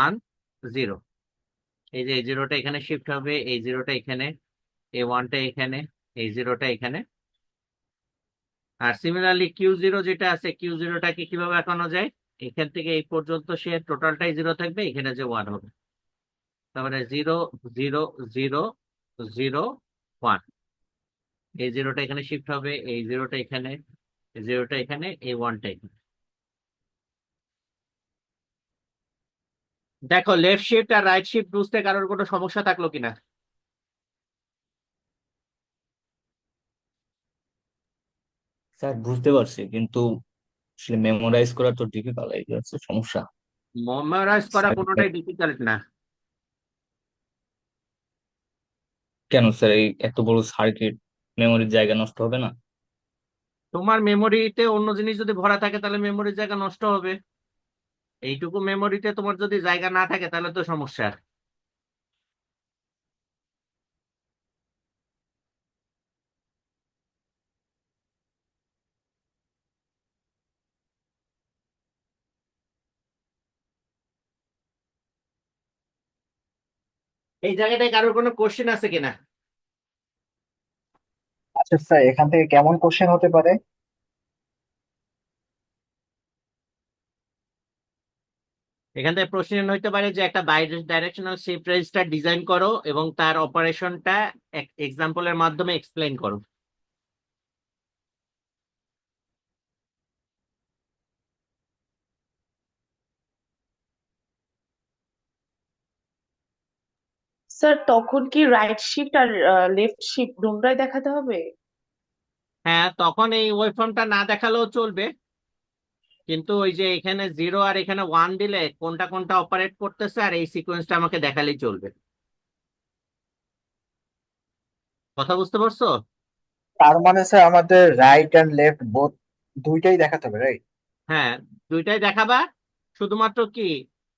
1 0। এই যে এই 0টা এখানে শিফট হবে, এই 0টা এখানে, এই 1টা এখানে, এই 0টা এখানে। আর সিমিলারলি Q0 যেটা আছে, Q0টাকে কিভাবে আঁকানো যায়, এখান থেকে এই পর্যন্ত সে টোটালটাই 0 থাকবে, এখানে যে 1 হবে। তার মানে 0 0 0 0 1। এই 0টা এখানে শিফট হবে, এই 0টা এখানে, এই 0টা এখানে, এই 1টা এখানে। দেখো লেফট শিফট আর রাইট শিফট বুঝতে কারোর কোনো সমস্যা থাকলো কিনা। স্যার বুঝতে পারছি, কিন্তু আসলে মেমোরাইজ করা তো ডিফিকাল্ট, এই হচ্ছে সমস্যা। মেমোরাইজ করা কোনোটাই ডিফিকাল্ট না। কেন স্যার, এই এত বড় সার্কিট মেমোরির জায়গা নষ্ট হবে না? তোমার মেমোরিতে অন্য জিনিস যদি ভরা থাকে তাহলে মেমোরির জায়গা নষ্ট হবে, এইটুকু মেমোরিতে তোমার যদি জায়গা না থাকে তাহলে তো সমস্যা। এই জায়গাটায় কারোর কোনো কোশ্চেন আছে কিনা। আচ্ছা স্যার, এখান থেকে কেমন কোশ্চেন হতে পারে? এখান থেকে প্রশ্ন হইতে পারে যে একটা bidirectional shift register design করো এবং তার অপারেশনটা এক্সাম্পলের মাধ্যমে এক্সপ্লেইন করো। স্যার তখন কি রাইট শিফট আর লেফট শিফট দুটোই দেখাতে হবে? হ্যাঁ, তখন এই ওয়েব ফর্মটা না দেখালেও চলবে, কিন্তু ওই যে এখানে 0 আর এখানে 1 দিলে কোনটা কোনটা অপারেট করতেছে আর এই সিকোয়েন্সটা আমাকে দেখালেই চলবে। কথা বুঝতে পারছো? তার মানে স্যার আমাদের রাইট এন্ড লেফট বোথ দুইটাই দেখাতে হবে, রাইট? হ্যাঁ, দুইটাই দেখাবা, শুধুমাত্র কি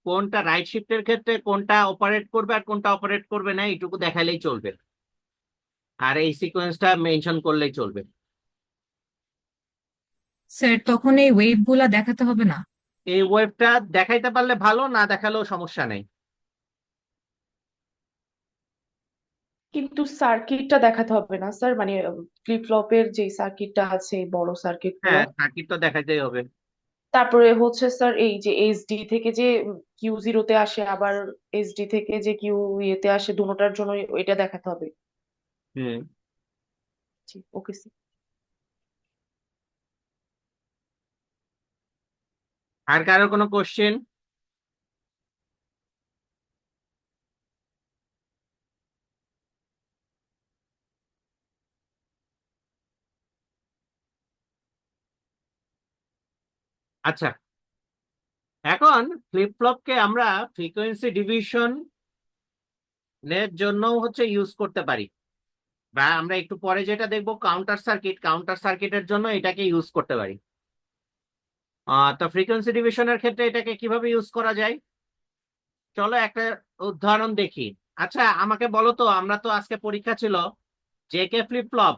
কোনটা রাইট শিফটের ক্ষেত্রে কোনটা অপারেট করবে আর কোনটা অপারেট করবে না এইটুকু দেখালেই চলবে, আর এই সিকোয়েন্সটা মেনশন করলেই চলবে। স্যার তখন এই ওয়েভ গুলা দেখাতে হবে না? এই ওয়েবটা দেখাইতে পারলে ভালো, না দেখালেও সমস্যা নেই। কিন্তু সার্কিটটা দেখাতে হবে না স্যার, মানে ফ্লিপ ফ্লপের যে সার্কিটটা আছে বড় সার্কিট গুলো। হ্যাঁ, সার্কিট তো দেখাইতেই হবে। তারপরে হচ্ছে স্যার এই যে এইচডি থেকে যে Q0 তে আসে, আবার এইচডি থেকে যে কিউ ইয়েতে আসে, দুটোটার জন্য এটা দেখাতে হবে। হুম। জি, ওকে স্যার। আর কারো কোনো কোশ্চেন? আচ্ছা, এখন ফ্লিপ ফ্লপকে আমরা ফ্রিকোয়েন্সি ডিভিশন এর জন্য হচ্ছে ইউজ করতে পারি, বা আমরা একটু পরে যেটা দেখবো কাউন্টার সার্কিটের জন্য এটাকে ইউজ করতে পারি। তো ফ্রিকোয়েন্সি ডিভিশনের ক্ষেত্রে এটাকে কিভাবে ইউজ করা যায়, চলো একটা উদাহরণ দেখি। আচ্ছা আমাকে বলো তো, আমরা তো আজকে পরীক্ষা ছিল জেকে ফ্লিপ ফ্লপ,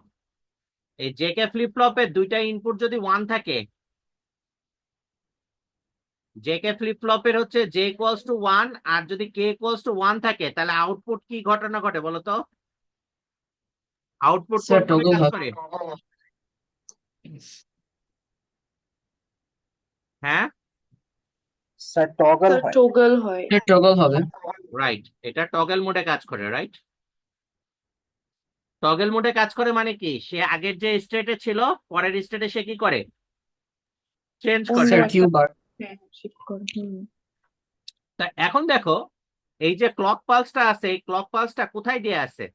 এই জেকে ফ্লিপ ফ্লপের দুইটা ইনপুট যদি 1 থাকে, জেকে ফ্লিপ ফ্লপের হচ্ছে জে ইকুয়ালস টু 1 আর যদি কে ইকুয়ালস টু 1 থাকে, তাহলে আউটপুট কি ঘটনা ঘটে বলো তো? আউটপুট স্যার কোনভাবে টগল কাজ হয়। করে? হ্যাঁ, স্যার টগল স্যার হয়। টোগল হয়। স্যার টগল হবে। রাইট, এটা টগল মোডে কাজ করে, রাইট। টগল মোডে কাজ করে মানে কি, সে আগের যে স্টেটে ছিল পরের স্টেটে সে কি করে, চেঞ্জ অন্য করে, স্যার right? কিউ একটা বার। হ্যাঁ শিফট করে হুম। তা এখন দেখো, এই যে ক্লক পালসটা আছে, এই ক্লক পালসটা কোথায় দিয়ে আছে?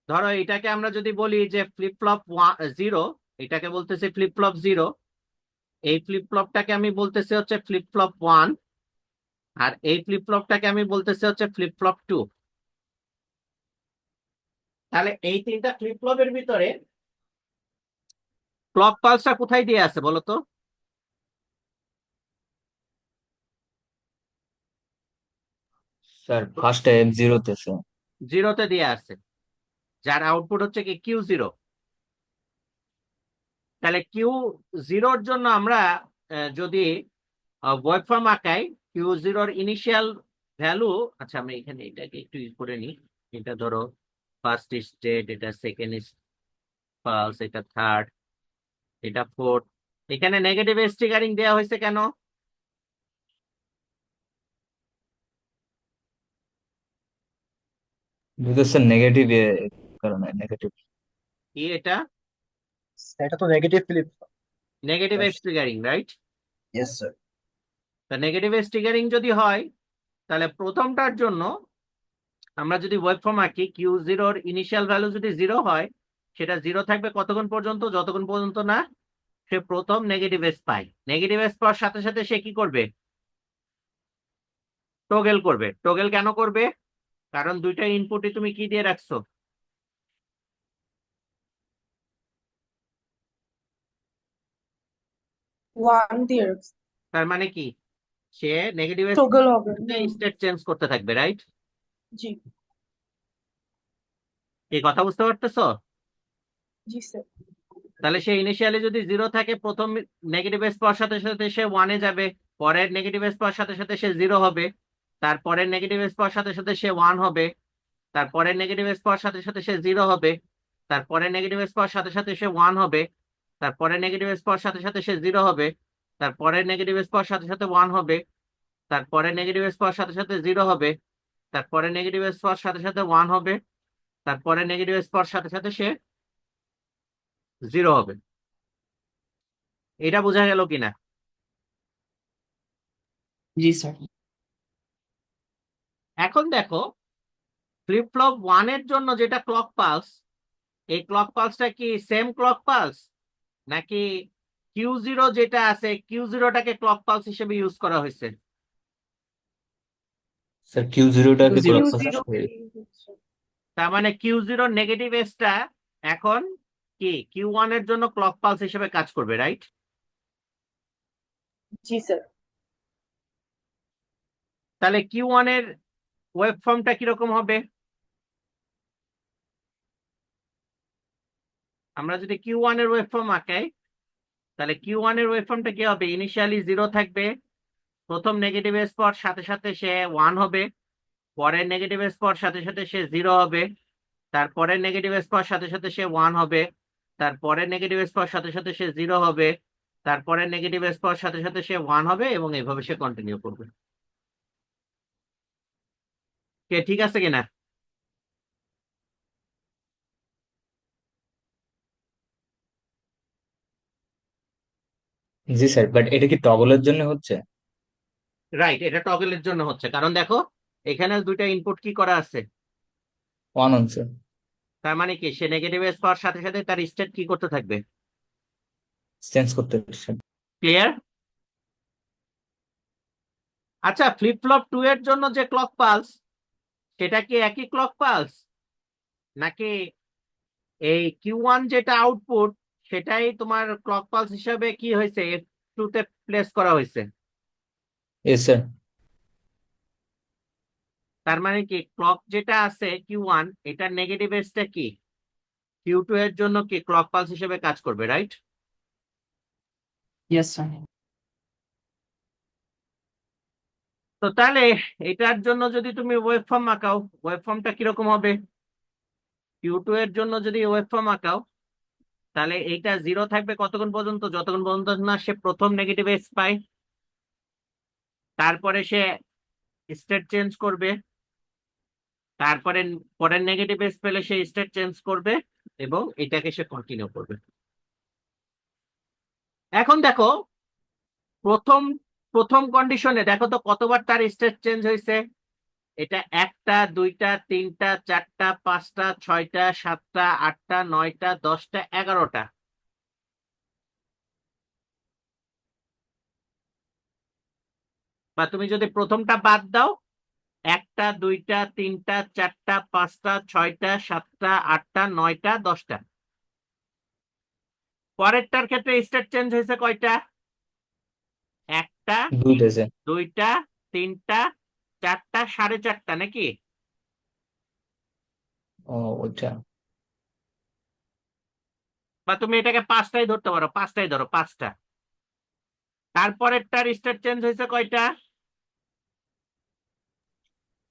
ধরো এটাকে আমরা যদি বলি যে ফ্লিপ ফ্লপ 0, এটাকে বলতেছি ফ্লিপ ফ্লপ 0, এই ফ্লিপ ফ্লপটাকে আমি বলতেছি হচ্ছে ফ্লিপ ফ্লপ 1, আর এই ফ্লিপ ফ্লপটাকে আমি বলতেছি হচ্ছে ফ্লিপ ফ্লপ 2। তাহলে এই তিনটা ফ্লিপ ফ্লপের ভিতরে ক্লক পালসটা কোথায় দিয়ে আছে বলো তো? স্যার ফার্স্টে F0 তে স্যার। 0-তে দিয়ে আছে, যার আউটপুট হচ্ছে কি Q0। তাহলে Q0-র জন্য আমরা যদি ওয়েবফর্ম আঁকাই, Q0-র ইনিশিয়াল ভ্যালু, আচ্ছা আমরা এখানে এটাকে একটু ই করে নিই। এটা ধরো ফার্স্ট স্টেট, এটা সেকেন্ড পালস, এটা থার্ড, এটা ফোর্থ। এখানে নেগেটিভ স্টিকারিং দেওয়া হয়েছে কেন? বিকজ স্যার নেগেটিভ কারণে নেগেটিভ। কি এটা? এটা তো negative flip. Negative stickering, right. Yes sir. তা নেগেটিভ স্টিকারিং যদি হয়, তাহলে প্রথমটার জন্য আমরা যদি ওয়েবফর্ম আঁকি, Q0-র ইনিশিয়াল ভ্যালু যদি 0 হয়, সেটা 0 থাকবে কতক্ষণ পর্যন্ত, যতক্ষণ পর্যন্ত না সে প্রথম নেগেটিভ এস পায়। নেগেটিভ এস পাওয়ার সাথে সাথে সে কি করবে, টগল করবে। টগল কেন করবে? কারণ দুইটা ইনপুটই তুমি কি দিয়ে রাখছো, ওয়ান দিয়ে তার মানে কি সে নেগেটিভ এস টোগল হবে স্টেট চেঞ্জ করতে থাকবে, রাইট। জি এই কথা বুঝতে পারতেছো? জি স্যার। তাহলে সে ইনিশিয়ালি যদি 0 থাকে, প্রথম নেগেটিভ এস পাওয়ার সাথে সাথে সে 1-এ যাবে, পরের নেগেটিভ এস পাওয়ার সাথে সাথে সে 0 হবে, তারপরের নেগেটিভ এস পাওয়ার সাথে সাথে সে 1 হবে, তারপরের নেগেটিভ এস পাওয়ার সাথে সাথে সে 0 হবে, তারপরের নেগেটিভ এস পাওয়ার সাথে সাথে সে 1 হবে, তারপরের নেগেটিভ এস পাওয়ার সাথে সাথে সে 0 হবে, তারপরের নেগেটিভ এস পাওয়ার সাথে সাথে 1 হবে, তারপরের নেগেটিভ এস পাওয়ার সাথে সাথে 0 হবে, তারপরের নেগেটিভ এস পাওয়ার সাথে সাথে 1 হবে, তারপরের নেগেটিভ এস পাওয়ার সাথে সাথে সে 0 হবে। এটা বোঝা গেল কিনা? জি স্যার। এখন দেখো, ফ্লিপ ফ্লপ 1-এর জন্য যেটা ক্লক পালস, এই ক্লক পালসটা কি সেম ক্লক পালস, নাকি Q0 যেটা আছে Q0-টাকে ক্লক পালস হিসেবে ইউজ করা হয়েছে? স্যার Q0-টাকে Q0 ক্লক Q0 তার মানে Q0 নেগেটিভ এসটা এখন কি Q1-এর জন্য ক্লক পালস হিসেবে কাজ করবে, রাইট। জি স্যার। তাহলে Q1-এর ওয়েব ফর্মটা কিরকম হবে? আমরা যদি Q1-এর ওয়েব ফর্ম আঁকাই, তাহলে Q1-এর ওয়েব ফর্মটা কি হবে, ইনিশিয়ালি 0 থাকবে, প্রথম নেগেটিভ এস পাওয়ার সাথে সাথে সে 1 হবে, পরের নেগেটিভ এস পাওয়ার সাথে সাথে সে 0 হবে, তারপরের নেগেটিভ এস পাওয়ার সাথে সাথে সে 1 হবে, তারপরের নেগেটিভ এস পাওয়ার সাথে সাথে সে 0 হবে, তারপরের নেগেটিভ এস পাওয়ার সাথে সাথে সে 1 হবে, এবং এইভাবে সে কন্টিনিউ করবে। কে ঠিক আছে কিনা? জি স্যার, বাট এটা কি টগলের জন্য হচ্ছে? রাইট, এটা টগলের জন্য হচ্ছে, কারণ দেখো এখানে দুইটা ইনপুট কি করা আছে। One on sir. তার মানে কি সে নেগেটিভ এজ পাওয়ার সাথে সাথে তার স্টেট কি করতে থাকবে। চেঞ্জ করতে স্যার। ক্লিয়ার? আচ্ছা, ফ্লিপ ফ্লপ 2 এর জন্য যে ক্লক পালস, সেটা কি একই ক্লক পালস, নাকি এই Q1 যেটা আউটপুট সেটাই তোমার ক্লক পালস হিসাবে কি হয়েছে F2 তে প্লেস করা হয়েছে? S sir. তার মানে কি ক্লক যেটা আছে Q1, এটার নেগেটিভ এজটা কি Q2 এর জন্য কি ক্লক পালস হিসেবে কাজ করবে, রাইট? Yes sir. তো তাহলে এটার জন্য যদি তুমি ওয়েব ফর্ম আঁকাও, ওয়েব ফর্মটা কিরকম হবে? Q2 এর জন্য যদি ওয়েব ফর্ম আঁকাও, তাহলে এইটা 0 থাকবে কতক্ষণ পর্যন্ত? যতক্ষণ পর্যন্ত না সে প্রথম নেগেটিভ এজ পায়, তারপরে সে স্টেট চেঞ্জ করবে, তারপরে পরের নেগেটিভ এজ পেলে সে স্টেট চেঞ্জ করবে, এবং এটাকে সে কন্টিনিউ করবে। এখন দেখো প্রথম প্রথম কন্ডিশনে দেখো তো কতবার তার স্টেট চেঞ্জ হয়েছে। এটা 1টা 2টা 3টা 4টা 5টা 6টা 7টা 8টা 9টা 10টা 11টা। বা তুমি যদি প্রথমটা বাদ দাও, 1টা 2টা 3টা 4টা 5টা 6টা 7টা 8টা 9টা 10টা। পরেরটার ক্ষেত্রে স্টেট চেঞ্জ হয়েছে কয়টা? 1টা দুইটা স্যার। 2টা 3টা 4টা 4.5টা, নাকি? ও, ওইটা। বা তুমি এটাকে 5টাই ধরতে পারো, 5টাই ধরো, 5টা। তারপরেরটার স্টেট চেঞ্জ হয়েছে কয়টা?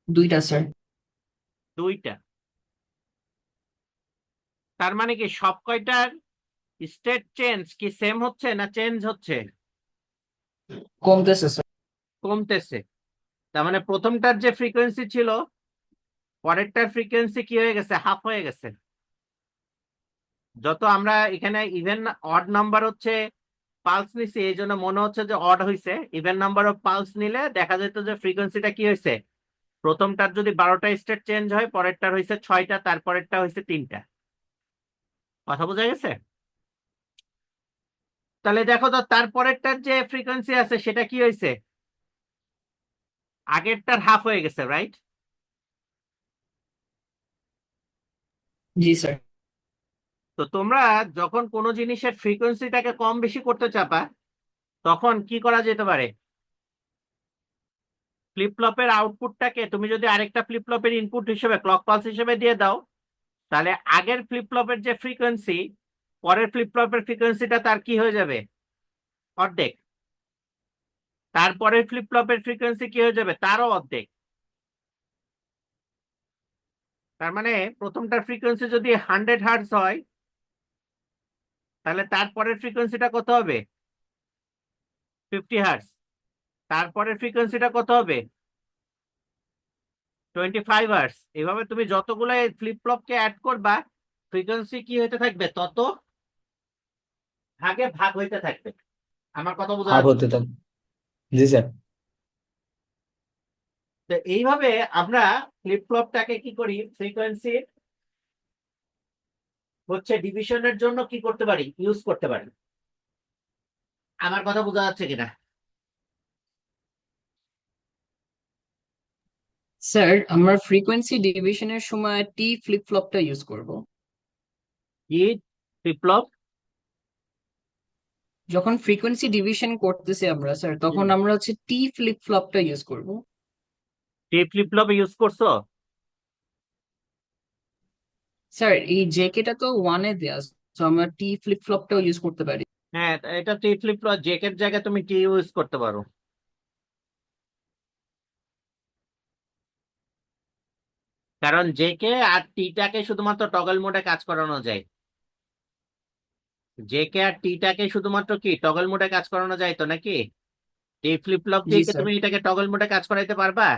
দুইটা স্যার। 2টা। তার মানে কি সব কয়টার স্টেট চেঞ্জ কি সেম হচ্ছে না চেঞ্জ হচ্ছে? কমতেছে স্যার। কমতেছে। তার মানে প্রথমটার যে ফ্রিকোয়েন্সি ছিল, পরেরটার ফ্রিকোয়েন্সি কি হয়ে গেছে? হাফ হয়ে গেছে। যত আমরা এখানে ইভেন অড নাম্বার হচ্ছে পালস নিছি, এই জন্য মনে হচ্ছে যে অড হয়েছে। ইভেন নাম্বার অফ পালস নিলে দেখা যেত যে ফ্রিকোয়েন্সিটা কি হয়েছে, প্রথমটার যদি 12টা স্টেট চেঞ্জ হয়, পরেরটার হয়েছে 6টা, তারপরেরটা হয়েছে 3টা। কথা বোঝা গেছে? তাহলে দেখো তো তারপরেরটার যে ফ্রিকোয়েন্সি আছে সেটা কি হয়েছে? আগেরটার হাফ হয়ে গেছে, রাইট? জি স্যার। তো তোমরা যখন কোনো জিনিসের ফ্রিকোয়েন্সিটাকে কম বেশি করতে চাপা, তখন কি করা যেতে পারে? ফ্লিপ ফ্লপের আউটপুটটাকে তুমি যদি আরেকটা ফ্লিপ ফ্লপের ইনপুট হিসেবে ক্লক পালস হিসেবে দিয়ে দাও, তাহলে আগের ফ্লিপ ফ্লপের যে ফ্রিকোয়েন্সি, পরের ফ্লিপ ফ্লপের ফ্রিকোয়েন্সিটা তার কি হয়ে যাবে? অর্ধেক। তারপরের ফ্লিপ ফ্লপের ফ্রিকোয়েন্সি কি হয়ে যাবে? তারও অর্ধেক। তার মানে প্রথমটার ফ্রিকোয়েন্সি যদি 100 হার্টজ হয়, তাহলে তারপরের ফ্রিকোয়েন্সিটা কত হবে? 50 হার্টজ। তারপরের ফ্রিকোয়েন্সিটা কত হবে? 25 হার্টজ। এভাবে তুমি যতগুলো ফ্লিপ ফ্লপকে অ্যাড করবা, ফ্রিকোয়েন্সি কি হতে থাকবে? তত ভাগে ভাগ হইতে থাকবে। আমার কথা বোঝা হাফ যাচ্ছে? হতে থাকবে। জি স্যার। তো এইভাবে আমরা ফ্লিপ ফ্লপটাকে কি করি, ফ্রিকোয়েন্সি হচ্ছে ডিভিশনের জন্য কি করতে পারি, ইউজ করতে পারি। আমার কথা বোঝা যাচ্ছে কিনা? স্যার আমরা ফ্রিকোয়েন্সি ডিভিশনের সময় টি ফ্লিপ ফ্লপটা ইউজ করব। কি ফ্লিপ ফ্লপ? যখন ফ্রিকোয়েন্সি ডিভিশন করতেছি আমরা স্যার, তখন আমরা হচ্ছে টি ফ্লিপ ফ্লপটা ইউজ করব। টি ফ্লিপ ফ্লপ ইউজ করছো? স্যার এই জেকেটা তো ওয়ানে দেয়া, তো আমরা টি ফ্লিপ ফ্লপটাও ইউজ করতে পারি। হ্যাঁ, এটা টি ফ্লিপ ফ্লপ, জেকের জায়গায় তুমি টি ইউজ করতে পারো। কারণ জেকে আর টিটাকে শুধুমাত্র টগল মোডে কাজ করানো যায়। জেকে আর টিটাকে শুধুমাত্র কি টগল মোডে কাজ করানো যায় তো, নাকি? টি ফ্লিপ ফ্লপ জি দিয়ে কি স্যার। তুমি এটাকে টগল মোডে কাজ করাইতে পারবা?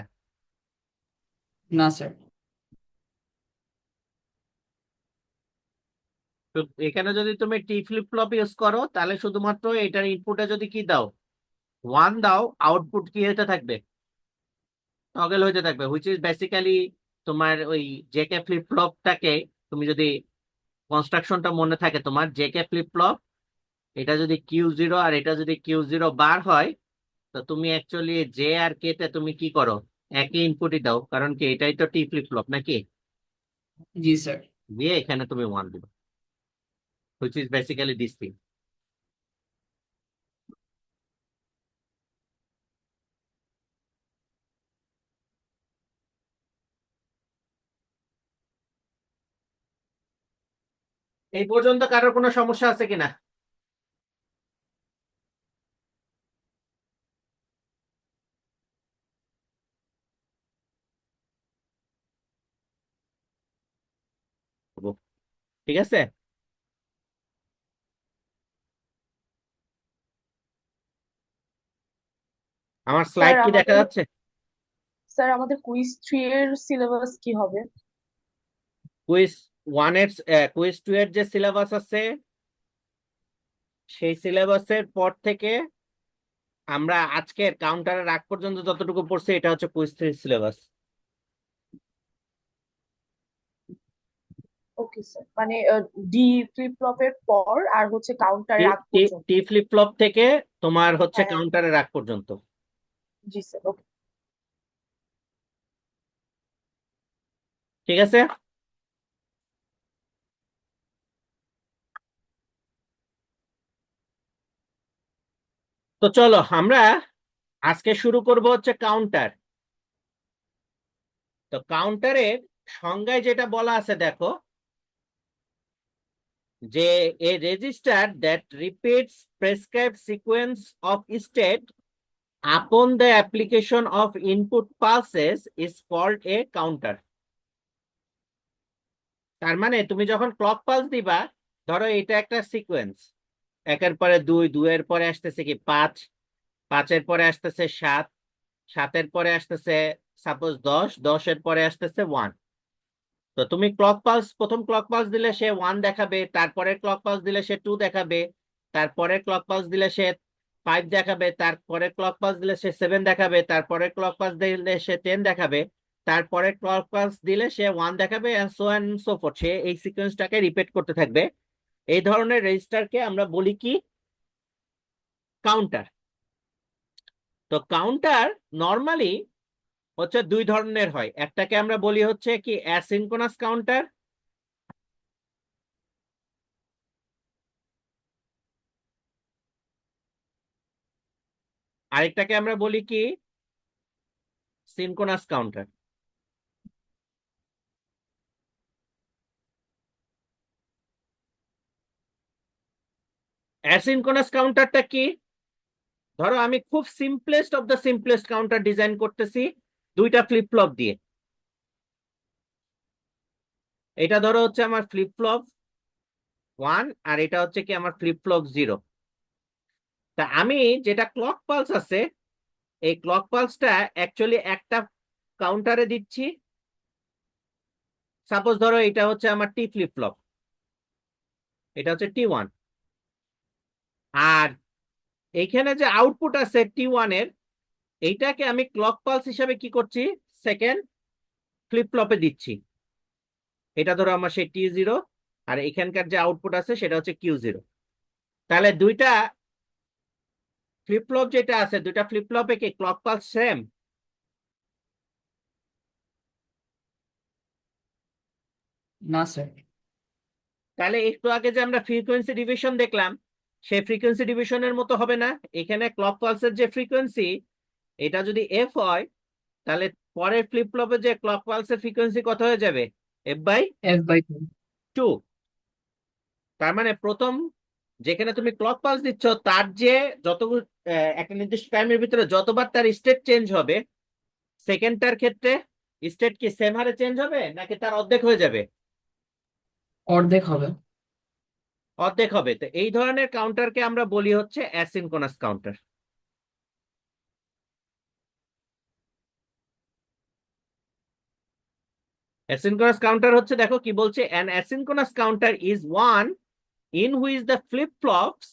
না স্যার। তো এখানে যদি তুমি টি ফ্লিপ ফ্লপ ইউজ করো তাহলে শুধুমাত্র এটার ইনপুটে যদি কি দাও, 1 দাও, আউটপুট কি হতে থাকবে, টগল হতে থাকবে, হুইচ ইজ বেসিক্যালি তোমার ওই জেকে ফ্লিপ ফ্লপটাকে, তুমি যদি কনস্ট্রাকশনটা মনে থাকে তোমার, জেকে ফ্লিপ ফ্লপ এটা যদি Q0 আর এটা যদি Q0 বার হয়, তো তুমি অ্যাকচুয়ালি জে আর কে তে তুমি কি করো, একই ইনপুটই দাও, কারণ কি এটাই তো টি ফ্লিপ ফ্লপ নাকি, জি স্যার। দিয়ে এখানে তুমি 1 দিবে, which is basically this thing. এই পর্যন্ত কারোর কোনো সমস্যা আছে কিনা? ঠিক আছে, আমার স্যার স্লাইড কি দেখা আমাদের যাচ্ছে? কুইজ 3 এর সিলেবাস কি হবে? কুইজ 1 এর, কুইজ 2 এর যে সিলেবাস আছে, সেই সিলেবাসের পর থেকে আমরা আজকের কাউন্টারের আগ পর্যন্ত যতটুকু পড়ছি এটা হচ্ছে কুইজ 3 সিলেবাস। ওকে স্যার, মানে ডি ফ্লিপ ফ্লপের পর আর হচ্ছে কাউন্টারের আগ পর্যন্ত। টি ফ্লিপ ফ্লপ থেকে তোমার হচ্ছে হ্যাঁ, কাউন্টারের আগ পর্যন্ত। জি স্যার, ওকে। ঠিক আছে, তো চলো আমরা আজকে শুরু করব হচ্ছে কাউন্টার। তো কাউন্টারের সংজ্ঞায় যেটা বলা আছে দেখো, যে a register that repeats prescribed sequence of state upon the application of input pulses is called a counter. তার মানে তুমি যখন ক্লক পালস দিবা, ধরো এটা একটা সিকোয়েন্স, একের পরে 2, 2 এর পরে আসতেছে কি 5, 5 এর পরে আসতেছে 7, 7 এর পরে আসতেছে সাপোজ 10, 10 এর পরে আসতেছে 1। তো তুমি ক্লক পালস, প্রথম ক্লক পালস দিলে সে 1 দেখাবে, তারপরে ক্লক পালস দিলে সে 2 দেখাবে, তারপরে ক্লক পালস দিলে সে 5 দেখাবে, তারপরে ক্লক পালস দিলে সে 7 দেখাবে, তারপরে ক্লক পালস দিলে সে 10 দেখাবে, তারপরে ক্লক পালস দিলে সে 1 দেখাবে, and so and so forth. সে এই সিকোয়েন্সটাকে রিপিট করতে থাকবে। এই ধরনের রেজিস্টারকে আমরা বলি কি, কাউন্টার। তো কাউন্টার নর্মালি হচ্ছে দুই ধরনের হয়, একটাকে আমরা বলি হচ্ছে কি অ্যাসিনক্রোনাস কাউন্টার, আরেকটাকে আমরা বলি কি সিনক্রোনাস কাউন্টার। অ্যাসিনক্রোনাস কাউন্টারটা কি, ধরো আমি খুব simplest of the simplest counter design করতেছি দুইটা ফ্লিপ ফ্লপ দিয়ে। এটা ধরো হচ্ছে আমার ফ্লিপ ফ্লপ 1 আর এটা হচ্ছে কি আমার ফ্লিপ ফ্লপ 0। তা আমি যেটা ক্লক পালস আছে, এই ক্লক পালসটা অ্যাকচুয়ালি একটা কাউন্টারে দিচ্ছি। সাপোজ ধরো এটা হচ্ছে আমার টি ফ্লিপ ফ্লপ, এটা হচ্ছে T1, আর এইখানে যে আউটপুট আছে T1 এর, এইটাকে আমি ক্লক পালস হিসাবে কি করছি, সেকেন্ড ফ্লিপ ফ্লপে দিচ্ছি। এটা ধরো আমার সেই T0, আর এখানকার যে আউটপুট আছে সেটা হচ্ছে Q0। তাহলে দুইটা ফ্লিপ ফ্লপ যেটা আছে, দুইটা ফ্লিপ ফ্লপে কি ক্লক পালস সেম? না স্যার। তাহলে একটু আগে যে আমরা ফ্রিকোয়েন্সি ডিভিশন দেখলাম, সেই ফ্রিকোয়েন্সি ডিভিশনের মতো হবে না। এখানে ক্লক পালসের যে ফ্রিকোয়েন্সি, এটা যদি এফ হয়, তাহলে পরের ফ্লিপ ফ্লপে যে ক্লক পালসের ফ্রিকোয়েন্সি কত হয়ে যাবে, F/2। F/2। তার মানে প্রথম যেখানে তুমি ক্লক পালস দিচ্ছ, তার যে যতগুলো একটা নির্দিষ্ট টাইমের ভিতরে যতবার তার স্টেট চেঞ্জ হবে, সেকেন্ডটার ক্ষেত্রে স্টেট কি সেম হারে চেঞ্জ হবে নাকি তার অর্ধেক হয়ে যাবে? অর্ধেক হবে। অর্ধেক হবে। তো এই ধরনের কাউন্টারকে আমরা বলি হচ্ছে অ্যাসিনক্রোনাস কাউন্টার। অ্যাসিনক্রোনাস কাউন্টার হচ্ছে, দেখো কি বলছে, an asynchronous counter is one in which the flip-flops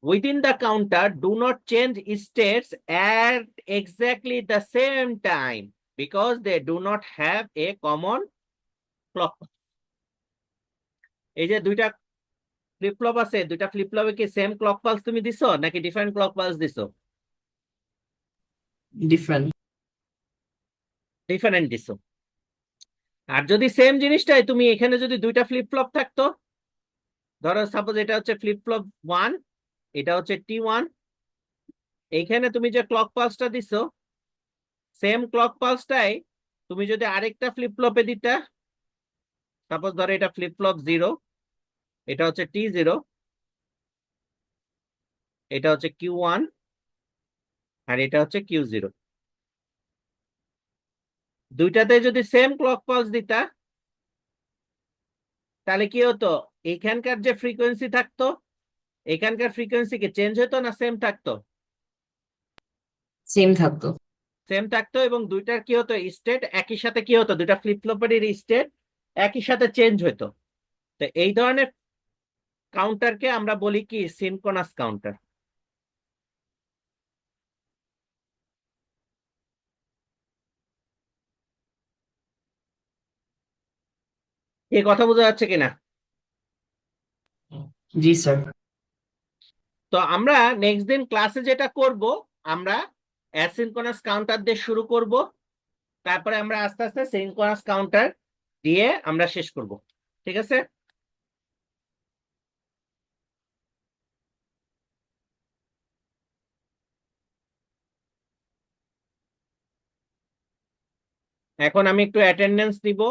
within the counter do not change states at exactly the same time because they do not have a common clock. এই যে দুইটা flip flop আছে, দুইটা flip ফ্লপে কি same clock pulse তুমি দিছো নাকি different clock pulse দিছো? ডিফারেন্ট। ডিফারেন্ট দিছো। আর যদি সেম জিনিসটাই তুমি এখানে যদি দুইটা ফ্লিপ ফ্লপ থাকতো, ধরো সাপোজ এটা হচ্ছে ফ্লিপ ফ্লপ 1, এটা হচ্ছে T1, এইখানে তুমি যে ক্লক পালসটা দিছো সেম ক্লক পালসটাই তুমি যদি আরেকটা ফ্লিপ ফ্লপে দিতা, সাপোজ ধরো এটা ফ্লিপ ফ্লপ 0, এটা হচ্ছে T0, এটা হচ্ছে Q1 আর এটা হচ্ছে Q0, দুইটাতে যদি সেম ক্লক পালস দিতা তাহলে কি হতো, এখানকার যে ফ্রিকোয়েন্সি থাকতো এখানকার ফ্রিকোয়েন্সি কি চেঞ্জ হতো না সেম থাকতো? সেম থাকতো। সেম থাকতো, এবং দুইটার কি হতো, স্টেট একই সাথে কি হতো, দুইটা ফ্লিপ ফ্লপের স্টেট একই সাথে চেঞ্জ হতো। তো এই ধরনের কাউন্টারকে আমরা বলি কি সিনক্রোনাস কাউন্টার। এই কথা বোঝা যাচ্ছে কিনা? জি স্যার। তো আমরা নেক্সট দিন ক্লাসে যেটা করব, আমরা অ্যাসিনক্রোনাস কাউন্টার দিয়ে শুরু করব, তারপরে আমরা আস্তে আস্তে সিনক্রোনাস কাউন্টার দিয়ে আমরা শেষ করব। ঠিক আছে? এখন আমি একটু অ্যাটেন্ডেন্স দিব।